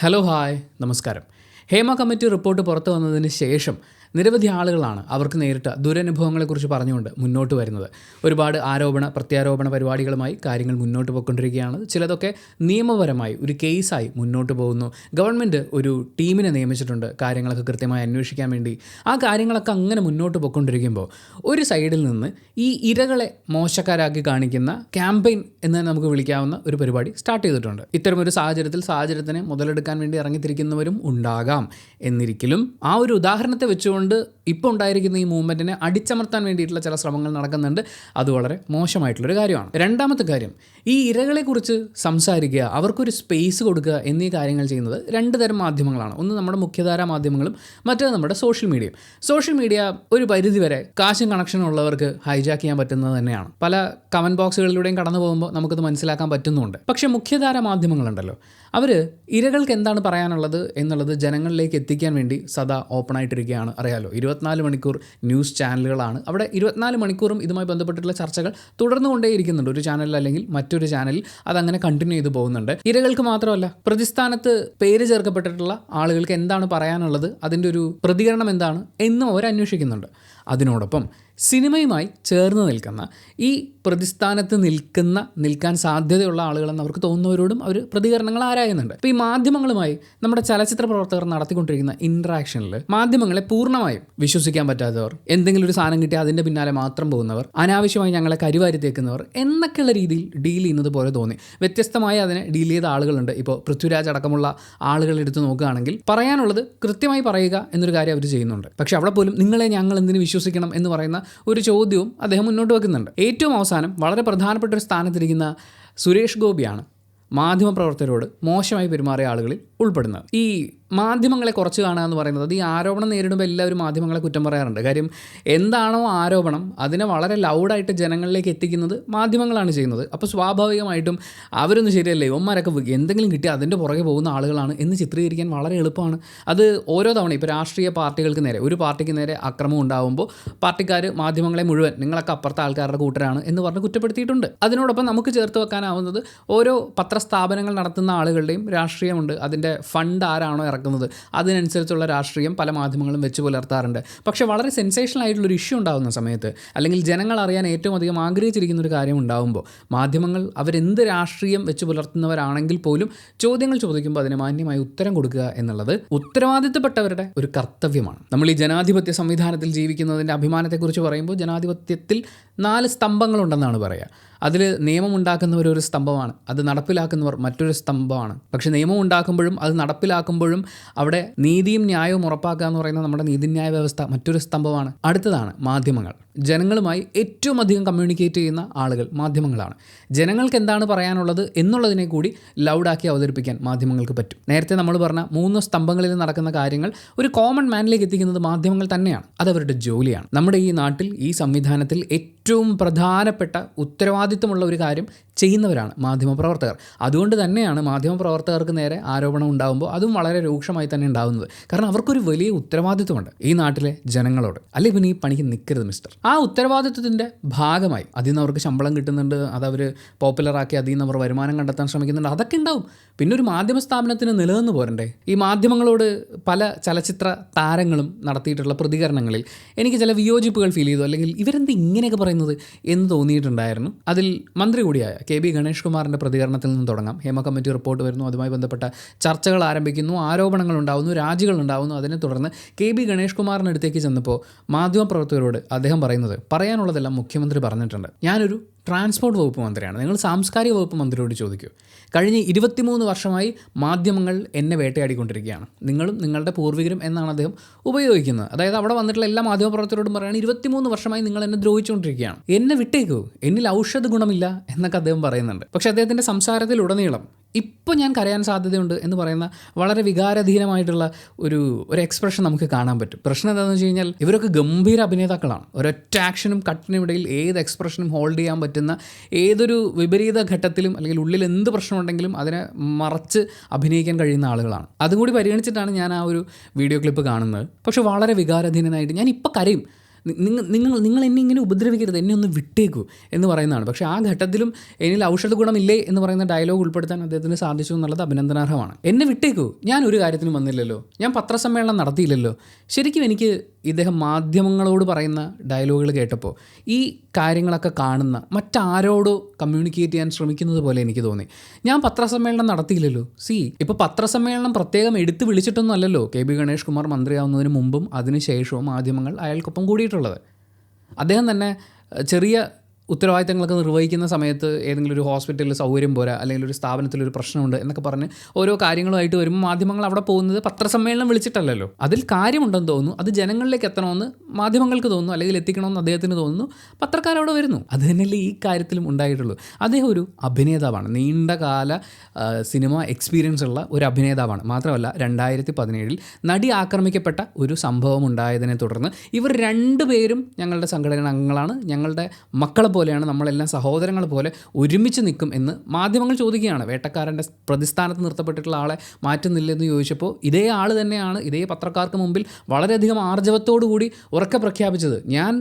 Hello hi നമസ്കാരം. Hema committee report പുറത്തു വന്നതിന് ശേഷം നിരവധി ആളുകളാണ് അവർക്ക് നേരിട്ട ദുരനുഭവങ്ങളെക്കുറിച്ച് പറഞ്ഞുകൊണ്ട് മുന്നോട്ട് വരുന്നത്. ഒരുപാട് ആരോപണ പ്രത്യാരോപണ പരിപാടികളുമായി കാര്യങ്ങൾ മുന്നോട്ട് പോയിക്കൊണ്ടിരിക്കുകയാണ്. ചിലതൊക്കെ നിയമപരമായി ഒരു കേസായി മുന്നോട്ട് പോകുന്നു. ഗവൺമെൻറ് ഒരു ടീമിനെ നിയമിച്ചിട്ടുണ്ട് കാര്യങ്ങളൊക്കെ കൃത്യമായി അന്വേഷിക്കാൻ വേണ്ടി. ആ കാര്യങ്ങളൊക്കെ അങ്ങനെ മുന്നോട്ട് പോയിക്കൊണ്ടിരിക്കുമ്പോൾ ഒരു സൈഡിൽ നിന്ന് ഈ ഇരകളെ മോശക്കാരാക്കി കാണിക്കുന്ന ക്യാമ്പയിൻ എന്ന് നമുക്ക് വിളിക്കാവുന്ന ഒരു പരിപാടി സ്റ്റാർട്ട് ചെയ്തിട്ടുണ്ട്. ഇത്തരമൊരു സാഹചര്യത്തിനെ മുതലെടുക്കാൻ വേണ്ടി ഇറങ്ങിത്തിരിക്കുന്നവരും ഉണ്ടാകാം. എന്നിരിക്കലും ആ ഒരു ഉദാഹരണത്തെ വെച്ചുകൊണ്ട് ഇപ്പോൾ ഉണ്ടായിരിക്കുന്ന ഈ മൂവ്മെൻറ്റിനെ അടിച്ചമർത്താൻ വേണ്ടിയിട്ടുള്ള ചില ശ്രമങ്ങൾ നടക്കുന്നുണ്ട്. അത് വളരെ മോശമായിട്ടുള്ളൊരു കാര്യമാണ്. രണ്ടാമത്തെ കാര്യം, ഈ ഇരകളെക്കുറിച്ച് സംസാരിക്കുക, അവർക്കൊരു സ്പേസ് കൊടുക്കുക എന്നീ കാര്യങ്ങൾ ചെയ്യുന്നത് രണ്ട് തരം മാധ്യമങ്ങളാണ്. ഒന്ന് നമ്മുടെ മുഖ്യധാരാ മാധ്യമങ്ങളും മറ്റേത് നമ്മുടെ സോഷ്യൽ മീഡിയയും. സോഷ്യൽ മീഡിയ ഒരു പരിധിവരെ കാശും കണക്ഷനും ഉള്ളവർക്ക് ഹൈജാക്ക് ചെയ്യാൻ പറ്റുന്നത് തന്നെയാണ്. പല കമൻറ്റ് ബോക്സുകളിലൂടെയും കടന്നു പോകുമ്പോൾ നമുക്കത് മനസ്സിലാക്കാൻ പറ്റുന്നുണ്ട്. പക്ഷേ മുഖ്യധാരാ മാധ്യമങ്ങളുണ്ടല്ലോ, അവർ ഇരകൾക്ക് എന്താണ് പറയാനുള്ളത് എന്നുള്ളത് ജനങ്ങളിലേക്ക് എത്തിക്കാൻ വേണ്ടി സദാ ഓപ്പണായിട്ടിരിക്കുകയാണ്. അറിയാലോ, 24 മണിക്കൂർ ന്യൂസ് ചാനലുകളാണ്. അവിടെ 24 മണിക്കൂറും ഇതുമായി ബന്ധപ്പെട്ടിട്ടുള്ള ചർച്ചകൾ തുടർന്നുകൊണ്ടേയിരിക്കുന്നുണ്ട്. ഒരു ചാനലിൽ അല്ലെങ്കിൽ മറ്റൊരു ചാനലിൽ അതങ്ങനെ കണ്ടിന്യൂ ചെയ്ത് പോകുന്നുണ്ട്. ഇരകൾക്ക് മാത്രമല്ല, പ്രതിസ്ഥാനത്ത് പേര് ചേർക്കപ്പെട്ടിട്ടുള്ള ആളുകൾക്ക് എന്താണ് പറയാനുള്ളത്, അതിൻ്റെ ഒരു പ്രതികരണം എന്താണ് എന്നും അവർ അന്വേഷിക്കുന്നുണ്ട്. അതിനോടൊപ്പം സിനിമയുമായി ചേർന്ന് നിൽക്കുന്ന ഈ പ്രതിസ്ഥാനത്ത് നിൽക്കാൻ സാധ്യതയുള്ള ആളുകളെന്ന് അവർക്ക് തോന്നുന്നവരോടും അവർ പ്രതികരണങ്ങൾ ആരായുന്നുണ്ട്. ഇപ്പോൾ ഈ മാധ്യമങ്ങളുമായി നമ്മുടെ ചലച്ചിത്ര പ്രവർത്തകർ നടത്തിക്കൊണ്ടിരിക്കുന്ന ഇൻട്രാക്ഷനിൽ മാധ്യമങ്ങളെ പൂർണ്ണമായും വിശ്വസിക്കാൻ പറ്റാത്തവർ, എന്തെങ്കിലും ഒരു സാധനം കിട്ടിയാൽ അതിൻ്റെ പിന്നാലെ മാത്രം പോകുന്നവർ, അനാവശ്യമായി ഞങ്ങളെ കരിവാരി തേക്കുന്നവർ എന്നൊക്കെയുള്ള രീതിയിൽ ഡീൽ ചെയ്യുന്നത് പോലെ തോന്നി. വ്യത്യസ്തമായി അതിനെ ഡീൽ ചെയ്ത ആളുകളുണ്ട്. ഇപ്പോൾ പൃഥ്വിരാജ് അടക്കമുള്ള ആളുകൾ എടുത്ത് നോക്കുകയാണെങ്കിൽ പറയാനുള്ളത് കൃത്യമായി പറയുക എന്നൊരു കാര്യം അവർ ചെയ്യുന്നുണ്ട്. പക്ഷേ അവിടെ പോലും നിങ്ങളെ ഞങ്ങൾ എന്തിനു വിശ്വസിക്കണം എന്ന് പറയുന്ന ഒരു ചോദ്യവും അദ്ദേഹം മുന്നോട്ട് വെക്കുന്നുണ്ട്. ഏറ്റവും അവസാനം വളരെ പ്രധാനപ്പെട്ട ഒരു സ്ഥാനത്തിരിക്കുന്ന സുരേഷ് ഗോപിയാണ് മാധ്യമപ്രവർത്തകരോട് മോശമായി പെരുമാറിയ ആളുകളിൽ ഉൾപ്പെടുന്നത്. ഈ മാധ്യമങ്ങളെ കുറച്ച് കാണുക എന്ന് പറയുന്നത്, ഈ ആരോപണം നേരിടുമ്പോൾ എല്ലാവരും മാധ്യമങ്ങളെ കുറ്റം പറയാറുണ്ട്. കാര്യം എന്താണോ ആരോപണം അതിനെ വളരെ ലൗഡായിട്ട് ജനങ്ങളിലേക്ക് എത്തിക്കുന്നത് മാധ്യമങ്ങളാണ് ചെയ്യുന്നത്. അപ്പോൾ സ്വാഭാവികമായിട്ടും അവരൊന്നും ശരിയല്ലേ, ഇവന്മാരൊക്കെ എന്തെങ്കിലും കിട്ടിയാൽ അതിൻ്റെ പുറകെ പോകുന്ന ആളുകളാണ് എന്ന് ചിത്രീകരിക്കാൻ വളരെ എളുപ്പമാണ്. അത് ഓരോ തവണ ഇപ്പോൾ രാഷ്ട്രീയ പാർട്ടികൾക്ക് നേരെ, ഒരു പാർട്ടിക്ക് നേരെ അക്രമം ഉണ്ടാകുമ്പോൾ പാർട്ടിക്കാർ മാധ്യമങ്ങളെ മുഴുവൻ നിങ്ങളൊക്കെ അപ്പുറത്തെ ആൾക്കാരുടെ കൂട്ടരാണ് എന്ന് പറഞ്ഞ് കുറ്റപ്പെടുത്തിയിട്ടുണ്ട്. അതിനോടൊപ്പം നമുക്ക് ചേർത്ത് വെക്കാനാവുന്നത് ഓരോ പത്രസ്ഥാപനങ്ങൾ നടത്തുന്ന ആളുകളുടെയും രാഷ്ട്രീയമുണ്ട്. അതിൻ്റെ ഫണ്ട് ആരാണോ ഇറക്കുന്നത് അതിനനുസരിച്ചുള്ള രാഷ്ട്രീയം പല മാധ്യമങ്ങളും വെച്ച് പുലർത്താറുണ്ട്. പക്ഷേ വളരെ സെൻസേഷണൽ ആയിട്ടുള്ളൊരു ഇഷ്യൂ ഉണ്ടാകുന്ന സമയത്ത്, അല്ലെങ്കിൽ ജനങ്ങൾ അറിയാൻ ഏറ്റവും അധികം ആഗ്രഹിച്ചിരിക്കുന്ന ഒരു കാര്യം ഉണ്ടാകുമ്പോൾ മാധ്യമങ്ങൾ അവരെന്ത് രാഷ്ട്രീയം വെച്ച് പുലർത്തുന്നവരാണെങ്കിൽ പോലും ചോദ്യങ്ങൾ ചോദിക്കുമ്പോൾ അതിന് മാന്യമായി ഉത്തരം കൊടുക്കുക എന്നുള്ളത് ഉത്തരവാദിത്തപ്പെട്ടവരുടെ ഒരു കർത്തവ്യമാണ്. നമ്മൾ ഈ ജനാധിപത്യ സംവിധാനത്തിൽ ജീവിക്കുന്നതിൻ്റെ അഭിമാനത്തെക്കുറിച്ച് പറയുമ്പോൾ ജനാധിപത്യത്തിൽ 4 സ്തംഭങ്ങളുണ്ടെന്നാണ് പറയുക. അതിൽ നിയമം ഉണ്ടാക്കുന്നവർ ഒരു സ്തംഭമാണ്, അത് നടപ്പിലാക്കുന്നവർ മറ്റൊരു സ്തംഭമാണ്. പക്ഷേ നിയമം ഉണ്ടാക്കുമ്പോഴും അത് നടപ്പിലാക്കുമ്പോഴും അവിടെ നീതിയും ന്യായവും ഉറപ്പാക്കുക എന്ന് പറയുന്ന നമ്മുടെ നീതിന്യായ വ്യവസ്ഥ മറ്റൊരു സ്തംഭമാണ്. അടുത്തതാണ് മാധ്യമങ്ങൾ. ജനങ്ങളുമായി ഏറ്റവും അധികം കമ്മ്യൂണിക്കേറ്റ് ചെയ്യുന്ന ആളുകൾ മാധ്യമങ്ങളാണ്. ജനങ്ങൾക്ക് എന്താണ് പറയാനുള്ളത് എന്നുള്ളതിനെ കൂടി ലൗഡാക്കി അവതരിപ്പിക്കാൻ മാധ്യമങ്ങൾക്ക് പറ്റും. നേരത്തെ നമ്മൾ പറഞ്ഞ 3 സ്തംഭങ്ങളിൽ നടക്കുന്ന കാര്യങ്ങൾ ഒരു കോമൺ മാനിലേക്ക് എത്തിക്കുന്നത് മാധ്യമങ്ങൾ തന്നെയാണ്. അതവരുടെ ജോലിയാണ്. നമ്മുടെ ഈ നാട്ടിൽ, ഈ സംവിധാനത്തിൽ ഏറ്റവും പ്രധാനപ്പെട്ട ഉത്തരവാദിത്വമുള്ള ഒരു കാര്യം ചെയ്യുന്നവരാണ് മാധ്യമപ്രവർത്തകർ. അതുകൊണ്ട് തന്നെയാണ് മാധ്യമപ്രവർത്തകർക്ക് നേരെ ആരോപണം ഉണ്ടാകുമ്പോൾ അതും വളരെ രൂക്ഷമായി തന്നെ ഉണ്ടാകുന്നത്. കാരണം അവർക്കൊരു വലിയ ഉത്തരവാദിത്വമുണ്ട് ഈ നാട്ടിലെ ജനങ്ങളോട്. അല്ലെ പിന്നെ ഈ പണിക്ക് നിൽക്കരുത് മിസ്റ്റർ. ആ ഉത്തരവാദിത്വത്തിൻ്റെ ഭാഗമായി അതിൽ നിന്ന് അവർക്ക് ശമ്പളം കിട്ടുന്നുണ്ട്, അതവർ പോപ്പുലറാക്കി അതിൽ നിന്ന് അവർ വരുമാനം കണ്ടെത്താൻ ശ്രമിക്കുന്നുണ്ട്, അതൊക്കെ ഉണ്ടാവും. പിന്നെ ഒരു മാധ്യമ സ്ഥാപനത്തിന് നിലനിന്ന് പോരണ്ടേ? ഈ മാധ്യമങ്ങളോട് പല ചലച്ചിത്ര താരങ്ങളും നടത്തിയിട്ടുള്ള പ്രതികരണങ്ങളിൽ എനിക്ക് ചില വിയോജിപ്പുകൾ ഫീൽ ചെയ്തു, അല്ലെങ്കിൽ ഇവരെന്ത് ഇങ്ങനെയൊക്കെ പറയുന്നത് എന്ന് തോന്നിയിട്ടുണ്ടായിരുന്നു. അതിൽ മന്ത്രി കൂടിയായ KB ഗണേഷ് കുമാറിൻ്റെ പ്രതികരണത്തിൽ നിന്ന് തുടങ്ങാം. ഹേമ കമ്മിറ്റി റിപ്പോർട്ട് വരുന്നു, അതുമായി ബന്ധപ്പെട്ട ചർച്ചകൾ ആരംഭിക്കുന്നു, ആരോപണങ്ങൾ ഉണ്ടാകുന്നു, രാജികൾ ഉണ്ടാകുന്നു. അതിനെ തുടർന്ന് KB ഗണേഷ് കുമാറിൻ്റെ അടുത്തേക്ക് ചെന്നപ്പോൾ മാധ്യമപ്രവർത്തകരോട് അദ്ദേഹം പറയാനുള്ളതെല്ലാം മുഖ്യമന്ത്രി പറഞ്ഞിട്ടുണ്ട്. ഞാനൊരു ട്രാൻസ്പോർട്ട് വകുപ്പ് മന്ത്രിയാണ്, നിങ്ങൾ സാംസ്കാരിക വകുപ്പ് മന്ത്രിയോട് ചോദിക്കൂ. കഴിഞ്ഞ 23 വർഷമായി മാധ്യമങ്ങൾ എന്നെ വേട്ടയാടിക്കൊണ്ടിരിക്കുകയാണ്, നിങ്ങളും നിങ്ങളുടെ പൂർവികരും എന്നാണ് അദ്ദേഹം ഉപയോഗിക്കുന്നത്. അതായത് അവിടെ വന്നിട്ടുള്ള എല്ലാ മാധ്യമപ്രവർത്തകരോടും പറയുകയാണ്, 23 വർഷമായി നിങ്ങൾ എന്നെ ദ്രോഹിച്ചുകൊണ്ടിരിക്കുകയാണ്, എന്നെ വിട്ടേക്കൂ, എന്നിൽ ഔഷധ ഗുണമില്ല എന്നൊക്കെ അദ്ദേഹം പറയുന്നുണ്ട്. പക്ഷേ അദ്ദേഹത്തിൻ്റെ സംസാരത്തിലുടനീളം ഇപ്പോൾ ഞാൻ കരയാൻ സാധ്യതയുണ്ട് എന്ന് പറയുന്ന വളരെ വികാരാധീനമായിട്ടുള്ള ഒരു എക്സ്പ്രഷൻ നമുക്ക് കാണാൻ പറ്റും. പ്രശ്നം എന്താണെന്ന് വെച്ച് കഴിഞ്ഞാൽ ഇവരൊക്കെ ഗംഭീര അഭിനേതാക്കളാണ്. ഒരൊറ്റ ആക്ഷനും കട്ടിനും ഇടയിൽ ഏത് എക്സ്പ്രഷനും ഹോൾഡ് ചെയ്യാൻ പറ്റുന്ന, ഏതൊരു വിപരീത ഘട്ടത്തിലും അല്ലെങ്കിൽ ഉള്ളിൽ എന്ത് പ്രശ്നമുണ്ടെങ്കിലും അതിനെ മറച്ച് അഭിനയിക്കാൻ കഴിയുന്ന ആളുകളാണ്. അതും കൂടി പരിഗണിച്ചിട്ടാണ് ഞാൻ ആ ഒരു വീഡിയോ ക്ലിപ്പ് കാണുന്നത്. പക്ഷെ വളരെ വികാരാധീനനായിട്ട് ഞാൻ ഇപ്പോൾ കരയും. നിങ്ങൾ എന്നെ ഇങ്ങനെ ഉപദ്രവിക്കരുത്, എന്നെ ഒന്ന് വിട്ടേക്കൂ എന്ന് പറയുന്നതാണ്. പക്ഷേ ആ ഘട്ടത്തിലും എന്നിൽ ഔഷധ ഗുണമില്ലേ എന്ന് പറയുന്ന ഡയലോഗ് ഉൾപ്പെടുത്താൻ അദ്ദേഹത്തിന് സാധിച്ചു എന്നുള്ളത് അഭിനന്ദനാർഹമാണ്. എന്നെ വിട്ടേക്കൂ, ഞാൻ ഒരു കാര്യത്തിനും വന്നില്ലല്ലോ, ഞാൻ പത്രസമ്മേളനം നടത്തിയില്ലല്ലോ. ശരിക്കും എനിക്ക് ഇദ്ദേഹം മാധ്യമങ്ങളോട് പറയുന്ന ഡയലോഗുകൾ കേട്ടപ്പോൾ ഈ കാര്യങ്ങളൊക്കെ കാണുന്ന മറ്റാരോടോ കമ്മ്യൂണിക്കേറ്റ് ചെയ്യാൻ ശ്രമിക്കുന്നത് പോലെ എനിക്ക് തോന്നി. ഞാൻ പത്രസമ്മേളനം നടത്തിയില്ലല്ലോ. ഇപ്പോൾ പത്രസമ്മേളനം പ്രത്യേകം എടുത്ത് വിളിച്ചിട്ടൊന്നും അല്ലല്ലോ KB ഗണേഷ് കുമാർ മന്ത്രിയാവുന്നതിന് മുമ്പും അതിനുശേഷവും മാധ്യമങ്ങൾ അയാൾക്കൊപ്പം കൂടിയിട്ടുള്ളത്. അദ്ദേഹം തന്നെ ചെറിയ ഉത്തരവാദിത്തങ്ങളൊക്കെ നിർവഹിക്കുന്ന സമയത്ത് ഏതെങ്കിലും ഒരു ഹോസ്പിറ്റലിൽ സൗകര്യം പോരാ, അല്ലെങ്കിൽ ഒരു സ്ഥാപനത്തിലൊരു പ്രശ്നമുണ്ട് എന്നൊക്കെ പറഞ്ഞ് ഓരോ കാര്യങ്ങളുമായിട്ട് വരുമ്പോൾ മാധ്യമങ്ങൾ അവിടെ പോകുന്നത് പത്രസമ്മേളനം വിളിച്ചിട്ടല്ലല്ലോ. അതിൽ കാര്യമുണ്ടെന്ന് തോന്നുന്നു, അത് ജനങ്ങളിലേക്ക് എത്തണമെന്ന് മാധ്യമങ്ങൾക്ക് തോന്നുന്നു, അല്ലെങ്കിൽ എത്തിക്കണമെന്ന് അദ്ദേഹത്തിന് തോന്നുന്നു, പത്രക്കാരവിടെ വരുന്നു. അത് തന്നെയല്ലേ ഈ കാര്യത്തിലും ഉണ്ടായിട്ടുള്ളൂ. അദ്ദേഹം ഒരു അഭിനേതാവാണ്, നീണ്ടകാല സിനിമ എക്സ്പീരിയൻസ് ഉള്ള ഒരു അഭിനേതാവാണ്. മാത്രമല്ല 2017 നടി ആക്രമിക്കപ്പെട്ട ഒരു സംഭവം ഉണ്ടായതിനെ തുടർന്ന് ഇവർ രണ്ടുപേരും ഞങ്ങളുടെ സംഘടന അംഗങ്ങളാണ്, ഞങ്ങളുടെ മക്കളെ പോലെയാണ്, നമ്മളെല്ലാം സഹോദരങ്ങൾ പോലെ ഒരുമിച്ച് നിൽക്കും എന്ന് മാധ്യമങ്ങൾ ചോദിക്കുകയാണ്. വേട്ടക്കാരൻ്റെ പ്രതിസ്ഥാനത്ത് നിർത്തപ്പെട്ടിട്ടുള്ള ആളെ മാറ്റുന്നില്ലെന്ന് ചോദിച്ചപ്പോൾ ഇതേ ആൾ തന്നെയാണ് ഇതേ പത്രക്കാർക്ക് മുമ്പിൽ വളരെയധികം ആർജവത്തോടു കൂടി ഉറക്കെ പ്രഖ്യാപിച്ചത്, ഞാൻ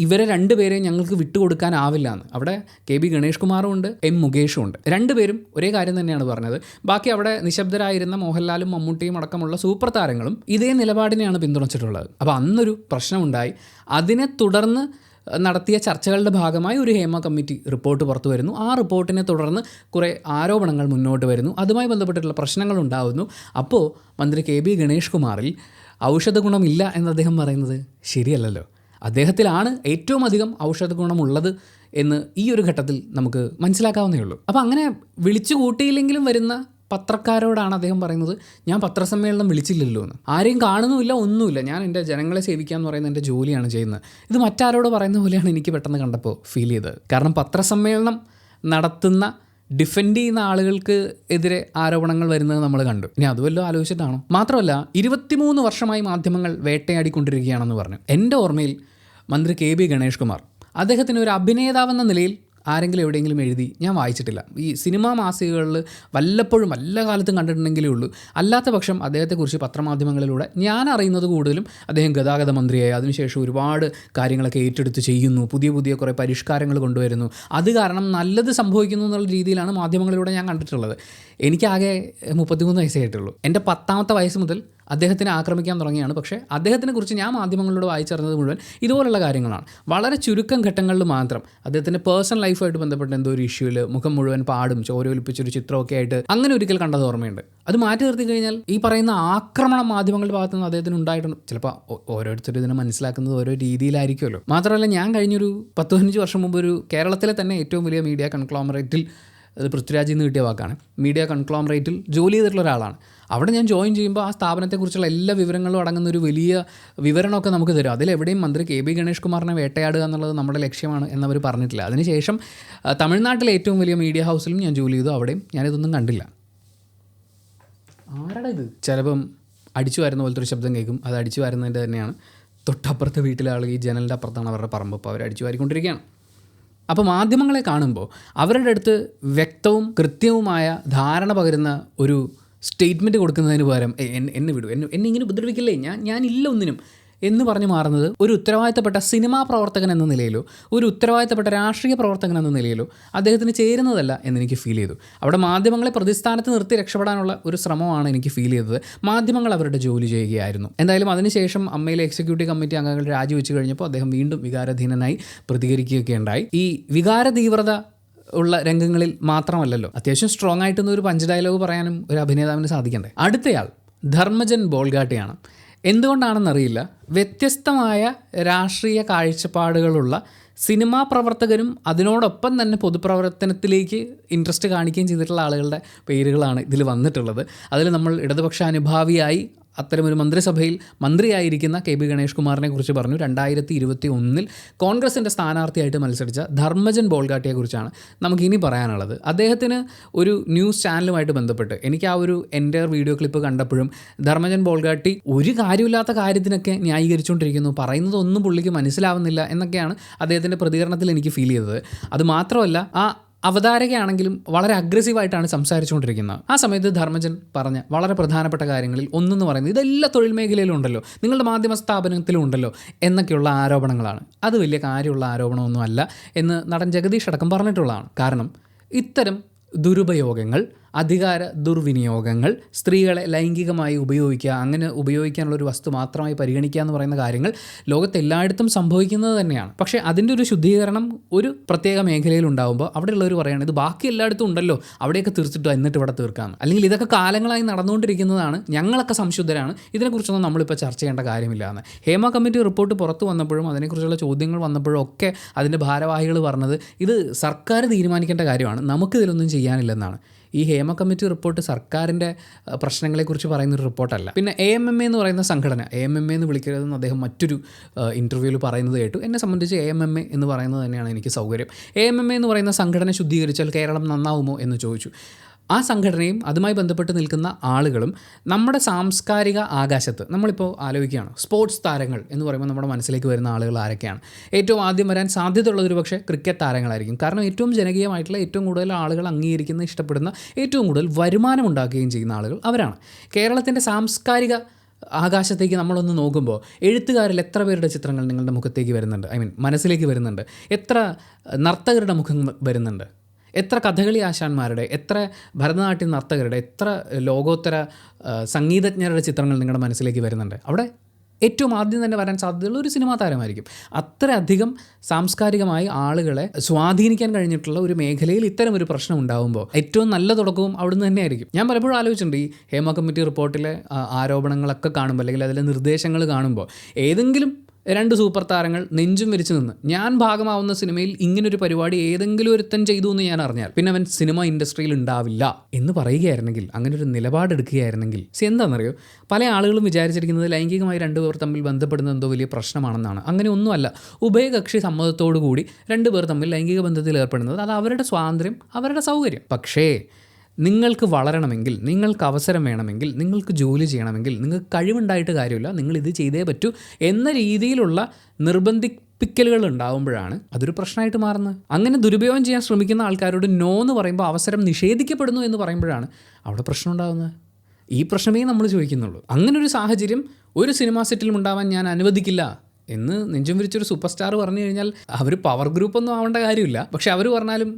ഇവരെ രണ്ടുപേരെയും ഞങ്ങൾക്ക് വിട്ടുകൊടുക്കാനാവില്ല എന്ന്. അവിടെ KB ഗണേഷ് കുമാറും ഉണ്ട്, M മുകേഷും ഉണ്ട്. രണ്ടുപേരും ഒരേ കാര്യം തന്നെയാണ് പറഞ്ഞത്. ബാക്കി അവിടെ നിശബ്ദരായിരുന്ന മോഹൻലാലും മമ്മൂട്ടിയും അടക്കമുള്ള സൂപ്പർ താരങ്ങളും ഇതേ നിലപാടിനെയാണ് പിന്തുണച്ചിട്ടുള്ളത്. അപ്പോൾ അന്നൊരു പ്രശ്നമുണ്ടായി. അതിനെ തുടർന്ന് നടത്തിയ ചർച്ചകളുടെ ഭാഗമായി ഒരു ഹേമ കമ്മിറ്റി റിപ്പോർട്ട് പുറത്തു വരുന്നു. ആ റിപ്പോർട്ടിനെ തുടർന്ന് കുറേ ആരോപണങ്ങൾ മുന്നോട്ട് വരുന്നു, അതുമായി ബന്ധപ്പെട്ടിട്ടുള്ള പ്രശ്നങ്ങൾ ഉണ്ടാകുന്നു. അപ്പോൾ മന്ത്രി KB ഗണേഷ് കുമാറിൽ ഔഷധ ഗുണമില്ല എന്ന് അദ്ദേഹം പറയുന്നത് ശരിയല്ലല്ലോ. അദ്ദേഹത്തിലാണ് ഏറ്റവും അധികം ഔഷധ ഗുണമുള്ളത് എന്ന് ഈ ഒരു ഘട്ടത്തിൽ നമുക്ക് മനസ്സിലാക്കാവുന്നേ ഉള്ളൂ. അപ്പോൾ അങ്ങനെ വിളിച്ചു കൂട്ടിയില്ലെങ്കിലും വരുന്ന പത്രക്കാരോടാണ് അദ്ദേഹം പറയുന്നത്, ഞാൻ പത്രസമ്മേളനം വിളിച്ചില്ലല്ലോ എന്ന്. ആരെയും കാണുന്നുമില്ല, ഒന്നുമില്ല, ഞാൻ എൻ്റെ ജനങ്ങളെ സേവിക്കുക എന്ന് പറയുന്നത് എൻ്റെ ജോലിയാണ് ചെയ്യുന്നത്. ഇത് മറ്റാരോട് പറയുന്ന പോലെയാണ് എനിക്ക് പെട്ടെന്ന് കണ്ടപ്പോൾ ഫീൽ ചെയ്തത്. കാരണം പത്രസമ്മേളനം നടത്തുന്ന ഡിഫെൻഡ് ചെയ്യുന്ന ആളുകൾക്ക് എതിരെ ആരോപണങ്ങൾ വരുന്നത് നമ്മൾ കണ്ടു. ഇനി അതുവല്ലോ ആലോചിച്ചിട്ടാണോ? മാത്രമല്ല 23 വർഷമായി മാധ്യമങ്ങൾ വേട്ടയാടിക്കൊണ്ടിരിക്കുകയാണെന്ന് പറഞ്ഞു. എൻ്റെ ഓർമ്മയിൽ മന്ത്രി KB ഗണേഷ് കുമാർ അദ്ദേഹത്തിന് ഒരു അഭിനേതാവെന്ന നിലയിൽ ആരെങ്കിലും എവിടെയെങ്കിലും എഴുതി ഞാൻ വായിച്ചിട്ടില്ല. ഈ സിനിമാ മാസികകളിൽ വല്ലപ്പോഴും വല്ല കാലത്തും കണ്ടിട്ടുണ്ടെങ്കിലേ ഉള്ളൂ. അല്ലാത്ത പക്ഷം അദ്ദേഹത്തെക്കുറിച്ച് പത്രമാധ്യമങ്ങളിലൂടെ ഞാൻ അറിയുന്നത് കൂടുതലും അദ്ദേഹം ഗതാഗത മന്ത്രിയായി അതിനുശേഷം ഒരുപാട് കാര്യങ്ങളൊക്കെ ഏറ്റെടുത്ത് ചെയ്യുന്നു, പുതിയ പുതിയ കുറേ പരിഷ്കാരങ്ങൾ കൊണ്ടുവരുന്നു, അത് കാരണം നല്ലത് സംഭവിക്കുന്നു എന്നുള്ള രീതിയിലാണ് മാധ്യമങ്ങളിലൂടെ ഞാൻ കണ്ടിട്ടുള്ളത്. എനിക്കാകെ 33 വയസ്സേ ആയിട്ടുള്ളൂ. എൻ്റെ 10ാമത്തെ വയസ്സ് മുതൽ അദ്ദേഹത്തിനെ ആക്രമിക്കാൻ തുടങ്ങിയാണ്. പക്ഷേ അദ്ദേഹത്തിനെ കുറിച്ച് ഞാൻ മാധ്യമങ്ങളിലൂടെ വായിച്ചറിഞ്ഞത് മുഴുവൻ ഇതുപോലുള്ള കാര്യങ്ങളാണ്. വളരെ ചുരുക്കം ഘട്ടങ്ങളിൽ മാത്രം അദ്ദേഹത്തിൻ്റെ പേഴ്സണൽ ലൈഫായിട്ട് ബന്ധപ്പെട്ട എന്തോ ഒരു ഇഷ്യൂവിൽ മുഖം മുഴുവൻ പാടും ചോരയൊലിപ്പിച്ചൊരു ചിത്രമൊക്കെ ആയിട്ട് അങ്ങനെ ഒരിക്കൽ കണ്ടത് ഓർമ്മയുണ്ട്. അത് മാറ്റി നിർത്തി കഴിഞ്ഞാൽ ഈ പറയുന്ന ആക്രമണം മാധ്യമങ്ങളുടെ ഭാഗത്തു നിന്ന് അദ്ദേഹത്തിന് ഉണ്ടായിട്ടുണ്ട്. ചിലപ്പോൾ ഓരോരുത്തരും ഇതിനെ മനസ്സിലാക്കുന്നത് ഓരോ രീതിയിലായിരിക്കുമല്ലോ. മാത്രമല്ല ഞാൻ കഴിഞ്ഞൊരു 10-15 വർഷം മുമ്പ് ഒരു കേരളത്തിലെ തന്നെ ഏറ്റവും വലിയ മീഡിയ കൺഗ്ലോമറേറ്റിൽ, അത് പൃഥ്വിരാജിൽ നിന്ന് കിട്ടിയ വാക്കാണ്, മീഡിയ കൺഗ്ലോമറേറ്റിൽ ജോലി ചെയ്തിട്ടുള്ള ഒരാളാണ്. അവിടെ ഞാൻ ജോയിൻ ചെയ്യുമ്പോൾ ആ സ്ഥാപനത്തെക്കുറിച്ചുള്ള എല്ലാ വിവരങ്ങളും അടങ്ങുന്ന ഒരു വലിയ വിവരണമൊക്കെ നമുക്ക് തരും. അതിലെവിടെയും മന്ത്രി KB ഗണേഷ് കുമാറിനെ വേട്ടയാടുക എന്നുള്ളത് നമ്മുടെ ലക്ഷ്യമാണ് എന്നവർ പറഞ്ഞിട്ടില്ല. അതിനുശേഷം തമിഴ്നാട്ടിലെ ഏറ്റവും വലിയ മീഡിയ ഹൗസിലും ഞാൻ ജോലി ചെയ്തു. അവിടെയും ഞാനിതൊന്നും കണ്ടില്ല. ആരുടെ ഇത്? ചിലപ്പം അടിച്ചു വരുന്ന പോലത്തെ ഒരു ശബ്ദം കേൾക്കും. അത് അടിച്ചു വരുന്നതിൻ്റെ തന്നെയാണ്. തൊട്ടപ്പുറത്തെ വീട്ടിലെ ആൾ, ഈ ജനലിൻ്റെ അപ്പുറത്താണ് അവരുടെ പറമ്പ്, അപ്പോൾ അവർ അടിച്ചു വാരിക്കൊണ്ടിരിക്കുകയാണ്. അപ്പോൾ മാധ്യമങ്ങളെ കാണുമ്പോൾ അവരുടെ അടുത്ത് വ്യക്തവും കൃത്യവുമായ ധാരണ പകരുന്ന ഒരു സ്റ്റേറ്റ്മെൻറ്റ് കൊടുക്കുന്നതിന് പകരം എന്നെ വിടൂ, എന്നെ ഇങ്ങനെ ഉപദ്രവിക്കില്ലേ, ഞാനില്ല ഒന്നിനും എന്ന് പറഞ്ഞു മാറുന്നത് ഒരു ഉത്തരവാദിത്തപ്പെട്ട സിനിമാ പ്രവർത്തകൻ എന്ന നിലയിലോ ഒരു ഉത്തരവാദിത്തപ്പെട്ട രാഷ്ട്രീയ പ്രവർത്തകൻ എന്ന നിലയിലോ അദ്ദേഹത്തിന് ചേരുന്നതല്ല എന്നെനിക്ക് ഫീൽ ചെയ്തു. അവിടെ മാധ്യമങ്ങളെ പ്രതിസ്ഥാനത്ത് നിർത്തി രക്ഷപ്പെടാനുള്ള ഒരു ശ്രമമാണ് എനിക്ക് ഫീൽ ചെയ്തത്. മാധ്യമങ്ങൾ അവരുടെ ജോലി ചെയ്യുകയായിരുന്നു. എന്തായാലും അതിനുശേഷം അമ്മയിലെ എക്സിക്യൂട്ടീവ് കമ്മിറ്റി അംഗങ്ങൾ രാജിവെച്ച് കഴിഞ്ഞപ്പോൾ അദ്ദേഹം വീണ്ടും വികാരധീനനായി പ്രതികരിക്കുകയൊക്കെ ഉണ്ടായി. ഈ വികാര തീവ്രത ഉള്ള രംഗങ്ങളിൽ മാത്രമല്ലല്ലോ, അത്യാവശ്യം സ്ട്രോങ് ആയിട്ടൊന്നും ഒരു പഞ്ച് ഡയലോഗ് പറയാനും ഒരു അഭിനേതാവിന് സാധിക്കണ്ടേ. അടുത്തയാൾ ധർമ്മജൻ ബോൾഗാട്ടിയാണ്. എന്തുകൊണ്ടാണെന്നറിയില്ല, വ്യത്യസ്തമായ രാഷ്ട്രീയ കാഴ്ചപ്പാടുകളുള്ള സിനിമാ പ്രവർത്തകരും അതിനോടൊപ്പം തന്നെ പൊതുപ്രവർത്തനത്തിലേക്ക് ഇൻട്രസ്റ്റ് കാണിക്കുകയും ചെയ്തിട്ടുള്ള ആളുകളുടെ പേരുകളാണ് ഇതിൽ വന്നിട്ടുള്ളത്. അതിൽ നമ്മൾ ഇടതുപക്ഷ അനുഭാവിയായി അത്തരമൊരു മന്ത്രിസഭയിൽ മന്ത്രിയായിരിക്കുന്ന KB ഗണേഷ് കുമാറിനെ കുറിച്ച് പറഞ്ഞു. 2021 കോൺഗ്രസിൻ്റെ സ്ഥാനാർത്ഥിയായിട്ട് മത്സരിച്ച ധർമ്മജൻ ബോൾഗാട്ടിയെക്കുറിച്ചാണ് നമുക്കിനി പറയാനുള്ളത്. അദ്ദേഹത്തിന് ഒരു ന്യൂസ് ചാനലുമായിട്ട് ബന്ധപ്പെട്ട് എനിക്ക് ആ ഒരു എൻ്റെ വീഡിയോ ക്ലിപ്പ് കണ്ടപ്പോഴും ധർമ്മജൻ ബോൾഗാട്ടി ഒരു കാര്യമില്ലാത്ത കാര്യത്തിനൊക്കെ ന്യായീകരിച്ചുകൊണ്ടിരിക്കുന്നു, പറയുന്നതൊന്നും പുള്ളിക്ക് മനസ്സിലാവുന്നില്ല എന്നൊക്കെയാണ് അദ്ദേഹത്തിൻ്റെ പ്രതികരണത്തിൽ എനിക്ക് ഫീൽ ചെയ്തത്. അതുമാത്രമല്ല, അവതാരകയാണെങ്കിലും വളരെ അഗ്രസീവായിട്ടാണ് സംസാരിച്ചുകൊണ്ടിരിക്കുന്നത്. ആ സമയത്ത് ധർമ്മജൻ പറഞ്ഞ വളരെ പ്രധാനപ്പെട്ട കാര്യങ്ങളിൽ ഒന്നെന്ന് പറയുന്നത് ഇതെല്ലാ തൊഴിൽ മേഖലയിലും ഉണ്ടല്ലോ, നിങ്ങളുടെ മാധ്യമ സ്ഥാപനത്തിലും ഉണ്ടല്ലോ എന്നൊക്കെയുള്ള ആരോപണങ്ങളാണ്. അത് വലിയ കാര്യമുള്ള ആരോപണമൊന്നും അല്ല എന്ന് നടൻ ജഗദീഷ് അടക്കം പറഞ്ഞിട്ടുള്ളതാണ്. കാരണം ഇത്തരം ദുരുപയോഗങ്ങൾ, അധികാര ദുർവിനിയോഗങ്ങൾ, സ്ത്രീകളെ ലൈംഗികമായി ഉപയോഗിക്കുക, അങ്ങനെ ഉപയോഗിക്കാനുള്ള ഒരു വസ്തു മാത്രമായി പരിഗണിക്കുക എന്ന് പറയുന്ന കാര്യങ്ങൾ ലോകത്തെല്ലായിടത്തും സംഭവിക്കുന്നത് തന്നെയാണ്. പക്ഷേ അതിൻ്റെ ഒരു ശുദ്ധീകരണം ഒരു പ്രത്യേക മേഖലയിൽ ഉണ്ടാകുമ്പോൾ അവിടെയുള്ളവർ പറയുകയാണ് ഇത് ബാക്കി എല്ലായിടത്തും ഉണ്ടല്ലോ, അവിടെയൊക്കെ തീർത്തിട്ടോ എന്നിട്ട് ഇവിടെ തീർക്കാമെന്ന്. അല്ലെങ്കിൽ ഇതൊക്കെ കാലങ്ങളായി നടന്നുകൊണ്ടിരിക്കുന്നതാണ്, ഞങ്ങളൊക്കെ സംശുദ്ധരാണ്, ഇതിനെക്കുറിച്ചൊന്നും നമ്മളിപ്പോൾ ചർച്ച ചെയ്യേണ്ട കാര്യമില്ല എന്ന്. ഹേമ കമ്മിറ്റി റിപ്പോർട്ട് പുറത്തു വന്നപ്പോഴും അതിനെക്കുറിച്ചുള്ള ചോദ്യങ്ങൾ വന്നപ്പോഴും ഒക്കെ അതിൻ്റെ ഭാരവാഹികൾ പറഞ്ഞത് ഇത് സർക്കാർ തീരുമാനിക്കേണ്ട കാര്യമാണ്, നമുക്കിതിലൊന്നും ചെയ്യാനില്ലെന്നാണ്. ഈ ഹേമ കമ്മിറ്റി റിപ്പോർട്ട് സർക്കാരിൻ്റെ പ്രശ്നങ്ങളെക്കുറിച്ച് പറയുന്നൊരു റിപ്പോർട്ടല്ല. പിന്നെ AMMA എന്ന് പറയുന്ന സംഘടന, AMMA എന്ന് വിളിക്കരുതെന്ന് അദ്ദേഹം മറ്റൊരു ഇൻ്റർവ്യൂവിൽ പറയുന്നത് കേട്ടു. എന്നെ സംബന്ധിച്ച് AMMA എന്ന് പറയുന്നത് തന്നെയാണ് എനിക്ക് സൗകര്യം. AMMA എന്ന് പറയുന്ന സംഘടന ശുദ്ധീകരിച്ചാൽ കേരളം നന്നാവുമോ എന്ന് ചോദിച്ചു. ആ സംഘടനയും അതുമായി ബന്ധപ്പെട്ട് നിൽക്കുന്ന ആളുകളും നമ്മുടെ സാംസ്കാരിക ആകാശത്ത് നമ്മളിപ്പോൾ ആലോചിക്കുകയാണ്. സ്പോർട്സ് താരങ്ങൾ എന്ന് പറയുമ്പോൾ നമ്മുടെ മനസ്സിലേക്ക് വരുന്ന ആളുകൾ ആരൊക്കെയാണ്? ഏറ്റവും ആദ്യം വരാൻ സാധ്യതയുള്ളതൊരു പക്ഷേ ക്രിക്കറ്റ് താരങ്ങളായിരിക്കും. കാരണം ഏറ്റവും ജനകീയമായിട്ടുള്ള, ഏറ്റവും കൂടുതൽ ആളുകൾ അംഗീകരിക്കുന്ന, ഇഷ്ടപ്പെടുന്ന, ഏറ്റവും കൂടുതൽ വരുമാനം ഉണ്ടാക്കുകയും ചെയ്യുന്ന ആളുകൾ അവരാണ്. കേരളത്തിൻ്റെ സാംസ്കാരിക ആകാശത്തേക്ക് നമ്മളൊന്ന് നോക്കുമ്പോൾ എഴുത്തുകാരിൽ എത്ര പേരുടെ ചിത്രങ്ങൾ നിങ്ങളുടെ മുഖത്തേക്ക് വരുന്നുണ്ട്, മനസ്സിലേക്ക് വരുന്നുണ്ട്? എത്ര നർത്തകരുടെ മുഖം വരുന്നുണ്ട്? എത്ര കഥകളി ആശാന്മാരുടെ, എത്ര ഭരതനാട്യം നർത്തകരുടെ, എത്ര ലോകോത്തര സംഗീതജ്ഞരുടെ ചിത്രങ്ങൾ നിങ്ങളുടെ മനസ്സിലേക്ക് വരുന്നുണ്ട്? അവിടെ ഏറ്റവും ആദ്യം തന്നെ വരാൻ സാധ്യതയുള്ള ഒരു സിനിമാ താരമായിരിക്കും. അത്രയധികം സാംസ്കാരികമായി ആളുകളെ സ്വാധീനിക്കാൻ കഴിഞ്ഞിട്ടുള്ള ഒരു മേഖലയിൽ ഇത്തരം ഒരു പ്രശ്നം ഉണ്ടാകുമ്പോൾ ഏറ്റവും നല്ല തുടക്കവും അവിടുന്ന് തന്നെയായിരിക്കും. ഞാൻ പലപ്പോഴും ആലോചിച്ചിട്ടുണ്ട്, ഈ ഹേമ കമ്മിറ്റി റിപ്പോർട്ടിലെ ആരോപണങ്ങളൊക്കെ കാണുമ്പോൾ, അല്ലെങ്കിൽ അതിലെ നിർദ്ദേശങ്ങൾ കാണുമ്പോൾ, ഏതെങ്കിലും 2 സൂപ്പർ താരങ്ങൾ നെഞ്ചും വിരിച്ചു നിന്ന് ഞാൻ ഭാഗമാവുന്ന സിനിമയിൽ ഇങ്ങനൊരു പരിപാടി ഏതെങ്കിലും ഒരുത്തൻ ചെയ്തു എന്ന് ഞാൻ അറിഞ്ഞാൽ പിന്നെ അവൻ സിനിമ ഇൻഡസ്ട്രിയിൽ ഉണ്ടാവില്ല എന്ന് പറയുകയായിരുന്നെങ്കിൽ, അങ്ങനെ ഒരു നിലപാടെടുക്കുകയായിരുന്നെങ്കിൽ, എന്താണെന്നറിയോ, പല ആളുകളും വിചാരിച്ചിരിക്കുന്നത് ലൈംഗികമായി 2 പേർ തമ്മിൽ ബന്ധപ്പെടുന്നത് എന്തോ വലിയ പ്രശ്നമാണെന്നാണ്. അങ്ങനെ ഒന്നുമല്ല. ഉഭയകക്ഷി സമ്മതത്തോടു കൂടി 2 പേർ തമ്മിൽ ലൈംഗിക ബന്ധത്തിൽ ഏർപ്പെടുന്നത് അത് അവരുടെ സ്വാതന്ത്ര്യം, അവരുടെ സൗകര്യം. പക്ഷേ നിങ്ങൾക്ക് വളരണമെങ്കിൽ, നിങ്ങൾക്ക് അവസരം വേണമെങ്കിൽ, നിങ്ങൾക്ക് ജോലി ചെയ്യണമെങ്കിൽ, നിങ്ങൾക്ക് കഴിവുണ്ടായിട്ട് കാര്യമില്ല, നിങ്ങൾ ഇത് ചെയ്തേ പറ്റൂ എന്ന രീതിയിലുള്ള നിർബന്ധിപ്പിക്കലുകൾ ഉണ്ടാകുമ്പോഴാണ് അതൊരു പ്രശ്നമായിട്ട് മാറുന്നത്. അങ്ങനെ ദുരുപയോഗം ചെയ്യാൻ ശ്രമിക്കുന്ന ആൾക്കാരോട് നോ എന്ന് പറയുമ്പോൾ അവസരം നിഷേധിക്കപ്പെടുന്നു എന്ന് പറയുമ്പോഴാണ് അവിടെ പ്രശ്നം ഉണ്ടാകുന്നത്. ഈ പ്രശ്നമേ നമ്മൾ ചോദിക്കുന്നുള്ളൂ. അങ്ങനൊരു സാഹചര്യം ഒരു സിനിമാ സെറ്റിലും ഉണ്ടാവാൻ ഞാൻ അനുവദിക്കില്ല എന്ന് നെഞ്ചും വിരിച്ചൊരു സൂപ്പർ സ്റ്റാർ പറഞ്ഞു കഴിഞ്ഞാൽ അവർ പവർ ഗ്രൂപ്പൊന്നും ആവേണ്ട കാര്യമില്ല. പക്ഷെ അവർ പറഞ്ഞാലും